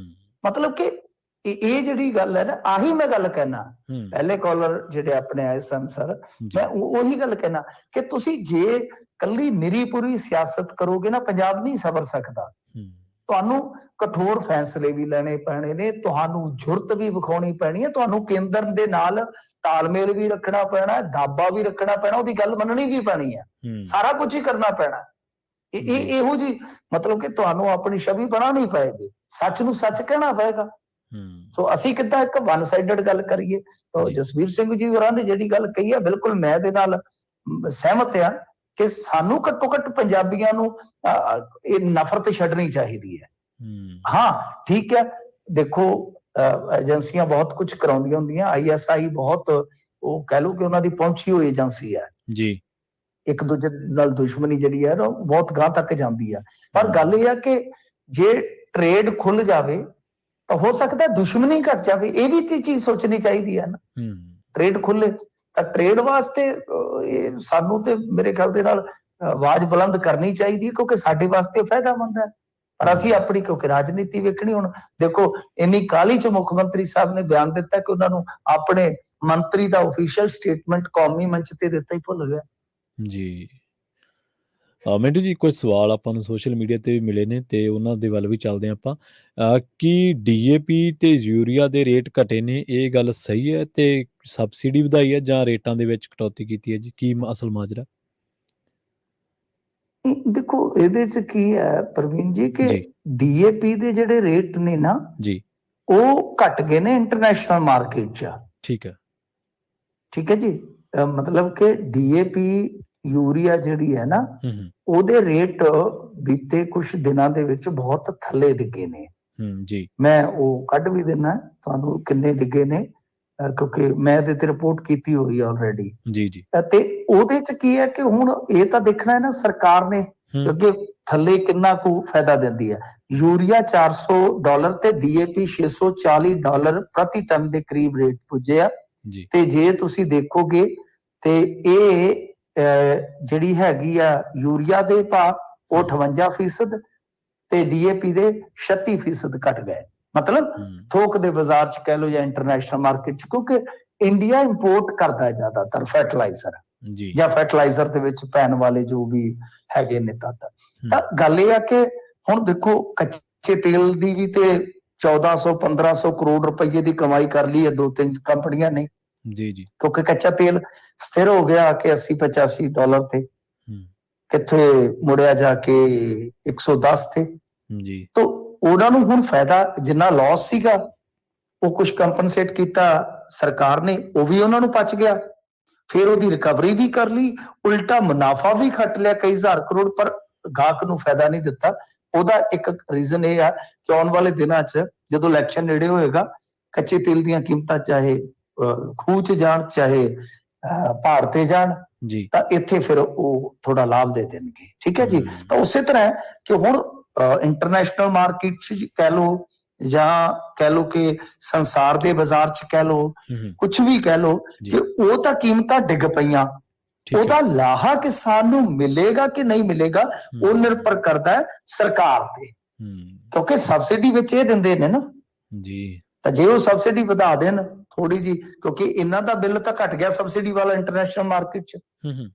ਮਤਲਬ ਕਿ ਇਹ ਜਿਹੜੀ ਗੱਲ ਹੈ ਨਾ, ਆਹੀ ਮੈਂ ਗੱਲ ਕਹਿਣਾ। ਪਹਿਲੇ ਕਾਲਰ ਜਿਹੜੇ ਆਪਣੇ ਆਏ ਸਨ ਸਰ, ਮੈਂ ਉਹੀ ਗੱਲ ਕਹਿਣਾ ਕਿ ਤੁਸੀਂ ਜੇ ਕੱਲੀ ਨਿਰੀਪੁਰੀ ਸਿਆਸਤ ਕਰੋਗੇ ਨਾ, ਪੰਜਾਬ ਨਹੀਂ ਸਬਰ ਸਕਦਾ। ਤੁਹਾਨੂੰ ਕਠੋਰ ਫੈਸਲੇ ਵੀ ਲੈਣੇ ਪੈਣੇ ਨੇ, ਤੁਹਾਨੂੰ ਜੁਰਤ ਵੀ ਵਿਖਾਉਣੀ ਪੈਣੀ ਹੈ, ਤੁਹਾਨੂੰ ਕੇਂਦਰ ਦੇ ਨਾਲ ਤਾਲਮੇਲ ਵੀ ਰੱਖਣਾ ਪੈਣਾ, ਦਾਬਾ ਵੀ ਰੱਖਣਾ ਪੈਣਾ, ਉਹਦੀ ਗੱਲ ਮੰਨਣੀ ਵੀ ਪੈਣੀ ਹੈ, ਸਾਰਾ ਕੁਝ ਹੀ ਕਰਨਾ ਪੈਣਾ। ਇਹੋ ਜੀ ਮਤਲਬ ਕਿ ਤੁਹਾਨੂੰ ਆਪਣੀ ਛਵੀ ਬਣਾਉਣੀ ਪਏਗੀ, ਸੱਚ ਨੂੰ ਸੱਚ ਕਹਿਣਾ ਪਏਗਾ। ਸੋ ਅਸੀਂ ਕਿੱਦਾਂ ਇੱਕ ਵਨ ਸਾਈਡਡ ਗੱਲ ਕਰੀਏ? ਤਾਂ ਜਸਵੀਰ ਸਿੰਘ ਜੀ ਹੋਰਾਂ ਨੇ ਜਿਹੜੀ ਗੱਲ ਕਹੀ ਹੈ, ਬਿਲਕੁਲ ਮੈਂ ਇਹਦੇ ਨਾਲ ਸਹਿਮਤ ਆ ਕਿ ਸਾਨੂੰ ਘੱਟੋ ਘੱਟ ਪੰਜਾਬੀਆਂ ਨੂੰ ਇਹ ਨਫ਼ਰਤ ਛੱਡਣੀ ਚਾਹੀਦੀ ਹੈ। ਹਾਂ ਠੀਕ ਹੈ, ਦੇਖੋ ਏਜੰਸੀਆਂ ਬਹੁਤ ਕੁਝ ਕਰਾਉਂਦੀਆਂ ਹੁੰਦੀਆਂ, ISI ਬਹੁਤ, ਉਹ ਕਹਿ ਲਓ ਕਿ ਉਹਨਾਂ ਦੀ ਪਹੁੰਚੀ ਹੋਈ ਏਜੰਸੀ ਹੈ ਜੀ। ਇੱਕ ਦੂਜੇ ਨਾਲ ਦੁਸ਼ਮਣੀ ਜਿਹੜੀ ਹੈ ਉਹ ਬਹੁਤ ਗਾਂਹ ਤੱਕ ਜਾਂਦੀ ਹੈ। ਪਰ ਗੱਲ ਇਹ ਹੈ ਕਿ ਜੇ ਟ੍ਰੇਡ ਖੁੱਲ ਜਾਵੇ ਤਾਂ ਹੋ ਸਕਦਾ ਦੁਸ਼ਮਣੀ ਘਟ ਜਾਵੇ। ਇਹ ਵੀ ਤੇ ਚੀਜ਼ ਸੋਚਣੀ ਚਾਹੀਦੀ ਹੈ ਨਾ। ਟ੍ਰੇਡ ਖੁੱਲੇ ਤਾਂ ਟ੍ਰੇਡ ਵਾਸਤੇ ਸਾਨੂੰ ਤੇ ਮੇਰੇ ਖਿਆਲ ਦੇ ਨਾਲ ਆਵਾਜ਼ ਬੁਲੰਦ ਕਰਨੀ ਚਾਹੀਦੀ ਹੈ, ਕਿਉਂਕਿ ਸਾਡੇ ਵਾਸਤੇ ਫਾਇਦਾਮੰਦ ਹੈ। ਪਰ ਅਸੀਂ ਆਪਣੀ ਕਿਉਂਕਿ ਰਾਜਨੀਤੀ ਵੇਖਣੀ। ਹੁਣ ਦੇਖੋ, ਇੰਨੀ ਕਾਹਲੀ ਚ ਮੁੱਖ ਮੰਤਰੀ ਸਾਹਿਬ ਨੇ ਬਿਆਨ ਦਿੱਤਾ ਕਿ ਉਹਨਾਂ ਨੂੰ ਆਪਣੇ ਮੰਤਰੀ ਦਾ ਆਫੀਸ਼ੀਅਲ ਸਟੇਟਮੈਂਟ ਕੌਮੀ ਮੰਚ ਤੇ ਦਿੱਤਾ ਹੀ ਭੁੱਲ ਗਿਆ ਜੀ। ਮਿੰਟੂ ਜੀ, ਕੁਝ ਸਵਾਲ ਆਪਾਂ ਨੂੰ ਸੋਸ਼ਲ ਮੀਡੀਆ ਤੇ ਵੀ ਮਿਲੇ ਨੇ ਤੇ ਉਹਨਾਂ ਦੇ ਵੱਲ ਵੀ ਚੱਲਦੇ ਹਾਂ ਆਪਾਂ। ਕੀ ਡੀਏਪੀ ਤੇ ਯੂਰੀਆ ਦੇ ਰੇਟ ਘਟੇ ਨੇ, ਇਹ ਗੱਲ ਸਹੀ ਹੈ? ਤੇ ਸਬਸਿਡੀ ਵਧਾਈ ਹੈ ਜਾਂ ਰੇਟਾਂ ਦੇ ਵਿੱਚ ਕਟੌਤੀ ਕੀਤੀ ਹੈ ਜੀ? ਕੀ ਅਸਲ ਮਾਜਰਾ? ਦੇਖੋ ਇਹਦੇ ਚ ਕੀ ਹੈ ਪ੍ਰਵੀਨ ਜੀ ਕਿ ਜੀ ਡੀਏਪੀ ਦੇ ਜਿਹੜੇ ਰੇਟ ਨੇ ਨਾ ਜੀ ਉਹ ਘਟ ਗਏ ਨੇ ਇੰਟਰਨੈਸ਼ਨਲ ਮਾਰਕੀਟ 'ਚ। ਠੀਕ ਹੈ। ਠੀਕ ਹੈ ਜੀ। ਮਤਲਬ ਕਿ ਡੀਏਪੀ ਯੂਰੀਆ ਜਿਹੜੀ ਹੈ ਨਾ ਉਹਦੇ ਰੇਟ ਬੀਤੇ ਕੁਝ ਦਿਨਾਂ ਦੇ ਵਿੱਚ ਬਹੁਤ ਥੱਲੇ ਡਿੱਗੇ ਨੇ। ਜੀ ਮੈਂ ਉਹ ਕੱਢ ਵੀ ਦਿੰਦਾ ਤੁਹਾਨੂੰ ਕਿੰਨੇ ਡਿੱਗੇ ਨੇ, ਕਿਉਂਕਿ ਮੈਂ ਇਹਦੇ ਤੇ ਰਿਪੋਰਟ ਕੀਤੀ ਹੋਈ ਆਲਰੇਡੀ। ਜੀ ਜੀ ਤੇ ਉਹਦੇ ਚ ਕੀ ਹੈ ਕਿ ਹੁਣ ਇਹ ਤਾਂ ਦੇਖਣਾ ਹੈ ਨਾ ਸਰਕਾਰ ਨੇ, ਕਿਉਂਕਿ ਥੱਲੇ ਕਿੰਨਾ ਕੁ ਫਾਇਦਾ ਦਿੰਦੀ ਹੈ। ਯੂਰੀਆ $400 ਤੇ ਡੀਏਪੀ $640 ਪ੍ਰਤੀ ਟਨ ਦੇ ਕਰੀਬ ਰੇਟ ਪੁੱਜੇ ਆ। ਜੀ ਤੇ ਜੇ ਤੁਸੀਂ ਦੇਖੋਗੇ ਤੇ ਇਹ ਜਿਹੜੀ ਹੈਗੀ ਆ ਯੂਰੀਆ ਦੇ ਭਾਅ ਉਹ 58% ਤੇ ਡੀਏਪੀ ਦੇ 36% ਘਟ ਗਏ। ਮਤਲਬ ਥੋਕ ਦੇ ਬਾਜ਼ਾਰ ਚ ਕਹਿ ਲਓ ਜਾਂ ਇੰਟਰਨੈਸ਼ਨਲ ਮਾਰਕੀਟ ਚ, ਕਿਉਂਕਿ ਇੰਡੀਆ ਇੰਪੋਰਟ ਕਰਦਾ ਹੈ ਜ਼ਿਆਦਾਤਰ ਫਰਟੀਲਾਈਜ਼ਰ ਜੀ ਜਾਂ ਫਰਟੀਲਾਈਜ਼ਰ ਦੇ ਵਿੱਚ ਪੈਣ ਵਾਲੇ ਜੋ ਵੀ ਹੈਗੇ ਨੇ ਤੱਤ। ਤਾਂ ਗੱਲ ਇਹ ਆ ਕਿ ਹੁਣ ਦੇਖੋ ਕੱਚੇ ਤੇਲ ਦੀ ਵੀ ਤੇ 1400-1500 ਕਰੋੜ ਰੁਪਏ ਦੀ ਕਮਾਈ ਕਰ ਲਈ ਹੈ 2-3 ਕੰਪਨੀਆਂ ਨੇ। ਜੀ ਜੀ ਕਿਉਂਕਿ ਕੱਚਾ ਤੇਲ ਸਥਿਰ ਹੋ ਗਿਆ ਕਿ $80-85 ਤੇ, ਕਿੱਥੇ ਮੁੜਿਆ ਜਾ ਕੇ 110 ਤੇ। ਜੀ ਤਾਂ ਉਹਨਾਂ ਨੂੰ ਹੁਣ ਫਾਇਦਾ, ਜਿੰਨਾ ਲਾਸ ਸੀਗਾ ਉਹ ਕੁਝ ਕੰਪਨਸੇਟ ਕੀਤਾ ਸਰਕਾਰ ਨੇ, ਉਹ ਵੀ ਉਹਨਾਂ ਨੂੰ ਪਚ ਗਿਆ। ਫਿਰ ਉਹਦੀ ਰਿਕਵਰੀ ਵੀ ਕਰ ਲਈ, ਉਲਟਾ ਮੁਨਾਫਾ ਵੀ ਖੱਟ ਲਿਆ ਕਈ ਹਜ਼ਾਰ ਕਰੋੜ, ਪਰ ਗਾਹਕ ਨੂੰ ਫਾਇਦਾ ਨਹੀਂ ਦਿੱਤਾ। ਉਹਦਾ ਇੱਕ ਰੀਜ਼ਨ ਇਹ ਆ ਕਿ ਆਉਣ ਵਾਲੇ ਦਿਨਾਂ 'ਚ ਜਦੋਂ ਇਲੈਕਸ਼ਨ ਨੇੜੇ ਹੋਏਗਾ, ਕੱਚੇ ਤੇਲ ਦੀਆਂ ਕੀਮਤਾਂ ਚਾਹੇ ਖੂਹ 'ਚ ਜਾਣ ਚਾਹੇ ਪਹਾੜ ਤੇ ਜਾਣ, ਜੀ ਤਾਂ ਇੱਥੇ ਫਿਰ ਉਹ ਥੋੜਾ ਲਾਭ ਦੇ ਦੇਣਗੇ। ਠੀਕ ਹੈ ਜੀ। ਤਾਂ ਉਸੇ ਤਰ੍ਹਾਂ ਹੈ ਕਿ ਹੁਣ ਇੰਟਰਨੈਸ਼ਨਲ ਮਾਰਕੀਟ 'ਚ ਕਹਿ ਲਓ ਜਾਂ ਕਹਿ ਲਓ ਕਿ ਸੰਸਾਰ ਦੇ ਬਾਜ਼ਾਰ 'ਚ ਕਹਿ ਲਓ, ਕੁਝ ਵੀ ਕਹਿ ਲਓ, ਕਿ ਉਹ ਤਾਂ ਕੀਮਤਾਂ ਡਿੱਗ ਪਈਆਂ। ਉਹਦਾ ਲਾਹਾ ਕਿਸਾਨ ਨੂੰ ਮਿਲੇਗਾ ਕਿ ਨਹੀਂ ਮਿਲੇਗਾ ਉਹ ਨਿਰਭਰ ਕਰਦਾ ਹੈ ਸਰਕਾਰ ਤੇ, ਕਿਉਂਕਿ ਸਬਸਿਡੀ ਵਿੱਚ ਇਹ ਦਿੰਦੇ ਨੇ ਨਾ ਜੀ। ਤਾਂ ਜੇ ਉਹ ਸਬਸਿਡੀ ਵਧਾ ਦੇਣ ਥੋੜੀ ਜੀ, ਕਿਉਂਕਿ ਇਹਨਾਂ ਦਾ ਬਿੱਲ ਤਾਂ ਘਟ ਗਿਆ ਸਬਸਿਡੀ ਵਾਲਾ ਇੰਟਰਨੈਸ਼ਨਲ ਮਾਰਕੀਟ 'ਚ,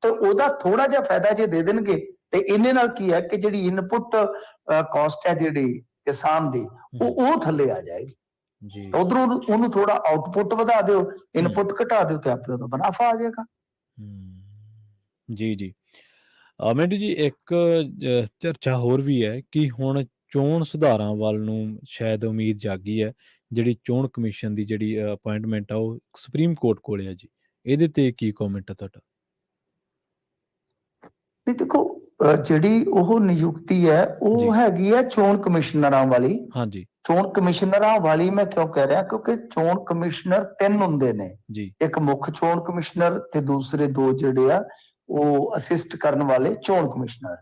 ਤੇ ਉਹਦਾ ਥੋੜਾ ਜਿਹਾ ਫਾਇਦਾ ਜੇ ਦੇ ਦੇਣਗੇ ਤੇ ਇਹਨੇ ਨਾਲ ਕੀ ਹੈ ਕਿ ਜਿਹੜੀ ਇਨਪੁਟ ਕਾਸਟ ਹੈ ਜਿਹੜੀ ਕਿਸਾਨ ਦੀ ਉਹ ਥੱਲੇ ਆ ਜਾਏਗੀ। ਜੀ ਉਧਰੋਂ ਉਹਨੂੰ ਥੋੜਾ ਆਊਟਪੁੱਟ ਵਧਾ ਦਿਓ, ਇਨਪੁੱਟ ਘਟਾ ਦਿਓ ਤੇ ਆਪੇ ਉਹਦਾ ਮੁਨਾਫਾ ਆ ਜਾਏਗਾ। ਜੀ ਜੀ। ਮਿੰਟੂ ਜੀ, ਇੱਕ ਚਰਚਾ ਹੋਰ ਵੀ ਹੈ ਕਿ ਹੁਣ ਚੋਣ ਸੁਧਾਰਾਂ ਵੱਲ ਨੂੰ ਸ਼ਾਇਦ ਉਮੀਦ ਜਾਗੀ ਹੈ। ਜਿਹੜੀ ਚੋਣ ਕਮਿਸ਼ਨ ਦੀ ਜਿਹੜੀ ਅਪਾਇੰਟਮੈਂਟ ਆ ਉਹ ਸੁਪਰੀਮ ਕੋਰਟ ਕੋਲੇ ਆ ਜੀ, ਇਹਦੇ ਤੇ ਕੀ ਕਮੈਂਟ ਹੈ ਤੁਹਾਡਾ? ਨਹੀਂ ਦੇਖੋ, ਜਿਹੜੀ ਉਹ ਨਿਯੁਕਤੀ ਹੈ ਉਹ ਹੈਗੀ ਹੈ ਚੋਣ ਕਮਿਸ਼ਨਰਾਂ ਵਾਲੀ। ਹਾਂਜੀ। ਚੋਣ ਕਮਿਸ਼ਨਰਾਂ ਵਾਲੀ ਮੈਂ ਕਿਉਂ ਕਹਿ ਰਿਹਾ, ਕਿਉਂਕਿ ਚੋਣ ਕਮਿਸ਼ਨਰ 3 ਹੁੰਦੇ ਨੇ ਜੀ। ਇੱਕ ਮੁੱਖ ਚੋਣ ਕਮਿਸ਼ਨਰ ਤੇ ਦੂਸਰੇ 2 ਜਿਹੜੇ ਆ ਉਹ ਅਸਿਸਟ ਕਰਨ ਵਾਲੇ ਚੋਣ ਕਮਿਸ਼ਨਰ।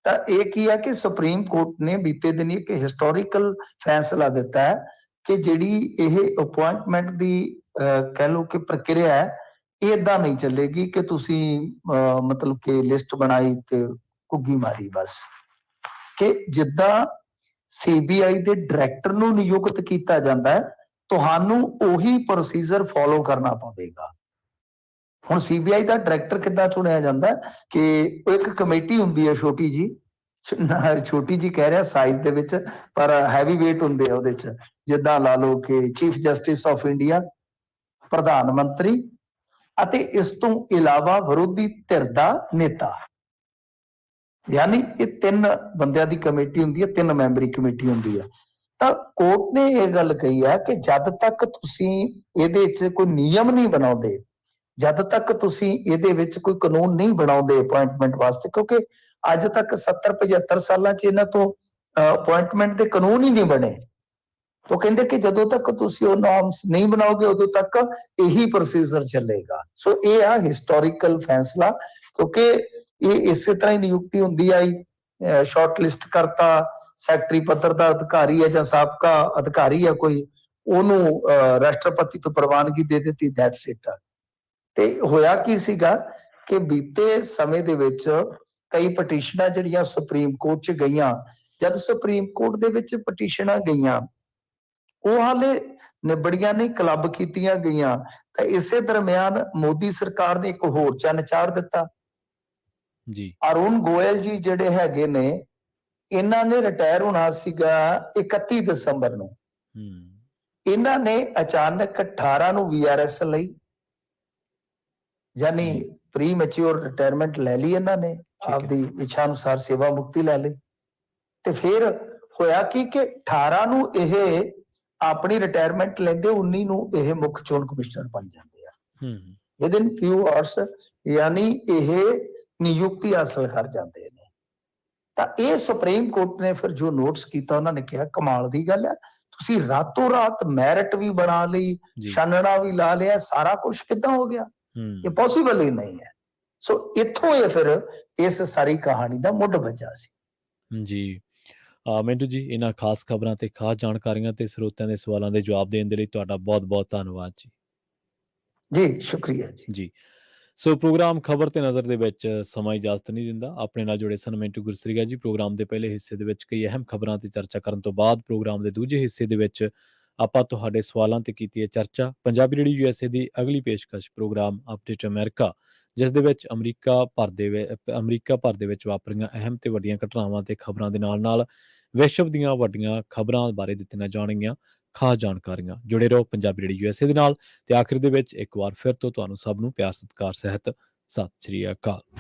ਤਾਂ ਇਹ ਕੀ ਹੈ ਕਿ ਸੁਪਰੀਮ ਕੋਰਟ ਨੇ ਬੀਤੇ ਦਿਨੀ ਇੱਕ ਹਿਸਟੋਰੀਕਲ ਫੈਸਲਾ ਦਿੱਤਾ ਹੈ ਕਿ ਜਿਹੜੀ ਇਹ ਅਪਾਇੰਟਮੈਂਟ ਦੀ ਕਹਿ ਲਓ ਕਿ ਪ੍ਰਕਿਰਿਆ ਹੈ, ਇਹ ਏਦਾਂ ਨਹੀਂ ਚੱਲੇਗੀ ਕਿ ਤੁਸੀਂ ਮਤਲਬ ਕਿ ਲਿਸਟ ਬਣਾਈ ਤੇ ਘੁੱਗੀ ਮਾਰੀ ਬਸ। ਕਿ ਜਿੱਦਾਂ ਸੀਬੀਆਈ ਦੇ ਡਾਇਰੈਕਟਰ ਨੂੰ ਨਿਯੁਕਤ ਕੀਤਾ ਜਾਂਦਾ ਹੈ, ਤੁਹਾਨੂੰ ਉਹੀ ਪ੍ਰੋਸੀਜਰ ਫੋਲੋ ਕਰਨਾ ਪਵੇਗਾ। ਹੁਣ ਸੀਬੀਆਈ ਦਾ ਡਾਇਰੈਕਟਰ ਕਿੱਦਾਂ ਚੁਣਿਆ ਜਾਂਦਾ ਕਿ ਉਹ ਇੱਕ ਕਮੇਟੀ ਹੁੰਦੀ ਹੈ ਛੋਟੀ ਜੀ, ਛੋਟੀ ਜੀ ਕਹਿ ਰਿਹਾ ਸਾਈਜ਼ ਦੇ ਵਿੱਚ, ਪਰ ਹੈਵੀ ਵੇਟ ਹੁੰਦੇ ਆ ਉਹਦੇ 'ਚ। ਜਿੱਦਾਂ ਲਾ ਲਓ ਕਿ ਚੀਫ ਜਸਟਿਸ ਆਫ ਇੰਡੀਆ, ਪ੍ਰਧਾਨ ਮੰਤਰੀ ਅਤੇ ਇਸ ਤੋਂ ਇਲਾਵਾ ਵਿਰੋਧੀ ਧਿਰ ਦਾ ਨੇਤਾ, ਯਾਨੀ ਇਹ 3 ਬੰਦਿਆਂ ਦੀ ਕਮੇਟੀ ਹੁੰਦੀ ਹੈ, 3 ਮੈਂਬਰੀ ਕਮੇਟੀ ਹੁੰਦੀ ਹੈ। ਤਾਂ ਕੋਰਟ ਨੇ ਇਹ ਗੱਲ ਕਹੀ ਹੈ ਕਿ ਜਦ ਤੱਕ ਤੁਸੀਂ ਇਹਦੇ 'ਚ ਕੋਈ ਨਿਯਮ ਨਹੀਂ ਬਣਾਉਂਦੇ, ਜਦ ਤੱਕ ਤੁਸੀਂ ਇਹਦੇ ਵਿੱਚ ਕੋਈ ਕਾਨੂੰਨ ਨਹੀਂ ਬਣਾਉਂਦੇ ਅਪਾਇੰਟਮੈਂਟ ਵਾਸਤੇ, ਕਿਉਂਕਿ ਅੱਜ ਤੱਕ 70-75 ਸਾਲਾਂ 'ਚ ਇਹਨਾਂ ਤੋਂ ਅਪਾਇੰਟਮੈਂਟ ਦੇ ਕਾਨੂੰਨ ਹੀ ਨਹੀਂ ਬਣੇ, ਤਾਂ ਕਹਿੰਦੇ ਕਿ ਜਦੋਂ ਤੱਕ ਤੁਸੀਂ ਉਹ ਨੋਰਮਸ ਨਹੀਂ ਬਣਾਓਗੇ ਉਦੋਂ ਤੱਕ ਇਹੀ ਪ੍ਰੋਸੀਜਰ ਚੱਲੇਗਾ। ਸੋ ਇਹ ਆ ਹਿਸਟੋਰੀਕਲ ਫੈਸਲਾ, ਕਿਉਂਕਿ ਇਹ ਇਸੇ ਤਰ੍ਹਾਂ ਹੀ ਨਿਯੁਕਤੀ ਹੁੰਦੀ ਆਈ। ਸ਼ਾਰਟ ਲਿਸਟ ਕਰਤਾ, ਸੈਕਟਰੀ ਪੱਧਰ ਦਾ ਅਧਿਕਾਰੀ ਹੈ ਜਾਂ ਸਾਬਕਾ ਅਧਿਕਾਰੀ ਹੈ ਕੋਈ, ਉਹਨੂੰ ਰਾਸ਼ਟਰਪਤੀ ਤੋਂ ਪ੍ਰਵਾਨਗੀ ਦੇ ਦਿੱਤੀ, ਦੈਟਸ ਇਟ। ਤੇ ਹੋਇਆ ਕੀ ਸੀਗਾ ਕਿ ਬੀਤੇ ਸਮੇਂ ਦੇ ਵਿੱਚ ਕਈ ਪਟੀਸ਼ਨਾਂ ਜਿਹੜੀਆਂ ਸੁਪਰੀਮ ਕੋਰਟ 'ਚ ਗਈਆਂ, ਜਦ ਸੁਪਰੀਮ ਕੋਰਟ ਦੇ ਵਿੱਚ ਪਟੀਸ਼ਨਾਂ ਗਈਆਂ ਉਹ ਹਾਲੇ ਨਿਬੜੀਆਂ ਨਹੀਂ, ਕਲੱਬ ਕੀਤੀਆਂ ਗਈਆਂ। ਤਾਂ ਇਸੇ ਦਰਮਿਆਨ ਮੋਦੀ ਸਰਕਾਰ ਨੇ ਇੱਕ ਹੋਰ ਚੰਨ ਚਾੜ ਦਿੱਤਾ ਜੀ। ਅਰੁਣ ਗੋਇਲ ਜੀ ਜਿਹੜੇ ਹੈਗੇ ਨੇ, ਇਹਨਾਂ ਨੇ ਰਿਟਾਇਰ ਹੋਣਾ ਸੀਗਾ 31 ਦਸੰਬਰ ਨੂੰ। ਹੂੰ। ਇਹਨਾਂ ਨੇ ਅਚਾਨਕ 18 ਨੂੰ VRS ਲਈ, ਯਾਨੀ ਜੀ। ਪ੍ਰੀ ਮੈਚੁਰ ਰਿਟਾਇਰਮੈਂਟ ਲੈ ਲਈ ਇਹਨਾਂ ਨੇ, ਠੀਕ ਹੈ। ਆਪਦੀ ਇੱਛਾ ਅਨੁਸਾਰ ਸੇਵਾ ਮੁਕਤੀ ਲੈ ਲਈ। ਤੇ ਫਿਰ ਹੋਇਆ ਕਿ 18 ਨੂੰ ਇਹ ਆਪਣੀ ਰਿਟਾਇਰਮੈਂਟ ਲੈਂਦੇ, 19 ਨੂੰ ਇਹ ਮੁੱਖ ਚੋਣ ਕਮਿਸ਼ਨਰ ਬਣ ਜਾਂਦੇ ਆ। ਹੂੰ। ਵਿਦਿਨ ਫਿਊ ਆਵਰਸ, ਯਾਨੀ ਇਹ ਨਿਯੁਕਤੀ ਹਾਸਲ ਕਰ ਜਾਂਦੇ ਨੇ। ਤਾਂ ਇਹ ਸੁਪਰੀਮ ਕੋਰਟ ਨੇ ਫਿਰ ਜੋ ਨੋਟਿਸ ਕੀਤਾ, ਉਹਨਾਂ ਨੇ ਕਿਹਾ ਕਮਾਲ ਦੀ ਗੱਲ ਹੈ, ਤੁਸੀਂ ਰਾਤੋਂ ਰਾਤ ਮੈਰਿਟ ਵੀ ਬਣਾ ਲਈ, ਜੀ। ਛਾਨਣਾ ਵੀ ਲਾ ਲਿਆ, ਸਾਰਾ ਕੁਝ ਕਿੱਦਾਂ ਹੋ ਗਿਆ? ਇਹ ਹੂੰ। ਪੋਸੀਬਲ ਹੀ ਨਹੀਂ ਹੈ। ਸੋ ਇੱਥੋਂ ਇਹ ਫਿਰ ਇਸ ਸਾਰੀ ਕਹਾਣੀ ਦਾ ਮੁੱਢ ਵੱਜਾ ਸੀ। ਜੀ। ਮਿੰਟੂ ਜੀ, ਇਹਨਾਂ ਖਾਸ ਖਬਰਾਂ ਤੇ ਖਾਸ ਜਾਣਕਾਰੀਆਂ ਤੇ ਸਰੋਤਿਆਂ ਦੇ ਸਵਾਲਾਂ ਦੇ ਜਵਾਬ ਦੇਣ ਦੇ ਲਈ ਤੁਹਾਡਾ ਬਹੁਤ-ਬਹੁਤ ਧੰਨਵਾਦ ਜੀ। ਜੀ, ਸ਼ੁਕਰੀਆ ਜੀ। ਜੀ। ਸੋ ਪ੍ਰੋਗਰਾਮ ਖਬਰ ਤੇ ਨਜ਼ਰ ਦੇ ਵਿੱਚ ਸਮਾਂ ਇਜਾਜ਼ਤ ਨਹੀਂ ਦਿੰਦਾ। ਆਪਣੇ ਨਾਲ ਜੁੜੇ ਸਨ ਮਿੰਟੂ ਗੁਰਸਰੀਆ ਜੀ। ਪ੍ਰੋਗਰਾਮ ਦੇ ਪਹਿਲੇ ਹਿੱਸੇ ਦੇ ਵਿੱਚ ਕਈ ਅਹਿਮ ਖਬਰਾਂ ਤੇ ਚਰਚਾ ਕਰਨ ਤੋਂ ਬਾਅਦ ਪ੍ਰੋਗਰਾਮ ਦੇ ਦੂਜੇ ਹਿੱਸੇ ਦੇ ਵਿੱਚ ਆਪਾਂ ਤੁਹਾਡੇ ਸਵਾਲਾਂ ਤੇ ਕੀਤੀ ਹੈ ਚਰਚਾ। ਪੰਜਾਬੀ ਰੇਡੀਓ USA ਦੀ ਅਗਲੀ ਪੇਸ਼ਕਸ਼ ਪ੍ਰੋਗਰਾਮ ਅਪਡੇਟ ਅਮਰੀਕਾ, ਜਿਸ ਦੇ ਵਿੱਚ ਅਮਰੀਕਾ ਭਰ ਦੇ ਵਿੱਚ ਵਾਪਰੀਆਂ ਅਹਿਮ ਤੇ ਵੱਡੀਆਂ ਘਟਨਾਵਾਂ ਤੇ ਖਬਰਾਂ ਦੇ ਨਾਲ-ਨਾਲ ਵਿਸ਼ਵ ਦੀਆਂ ਵੱਡੀਆਂ ਖਬਰਾਂ ਬਾਰੇ ਦਿੱਤੀਆਂ ਜਾਣਗੀਆਂ ਖਾਸ ਜਾਣਕਾਰੀਆਂ। ਜੁੜੇ ਰਹੋ ਪੰਜਾਬੀ ਰੇਡੀਓ USA ਦੇ ਨਾਲ। ਤੇ ਆਖਿਰ ਦੇ ਵਿੱਚ ਇੱਕ ਵਾਰ ਫਿਰ ਤੋਂ ਤੁਹਾਨੂੰ ਸਭ ਨੂੰ ਪਿਆਰ ਸਤਿਕਾਰ ਸਹਿਤ ਸਤਿ ਸ਼੍ਰੀ ਅਕਾਲ।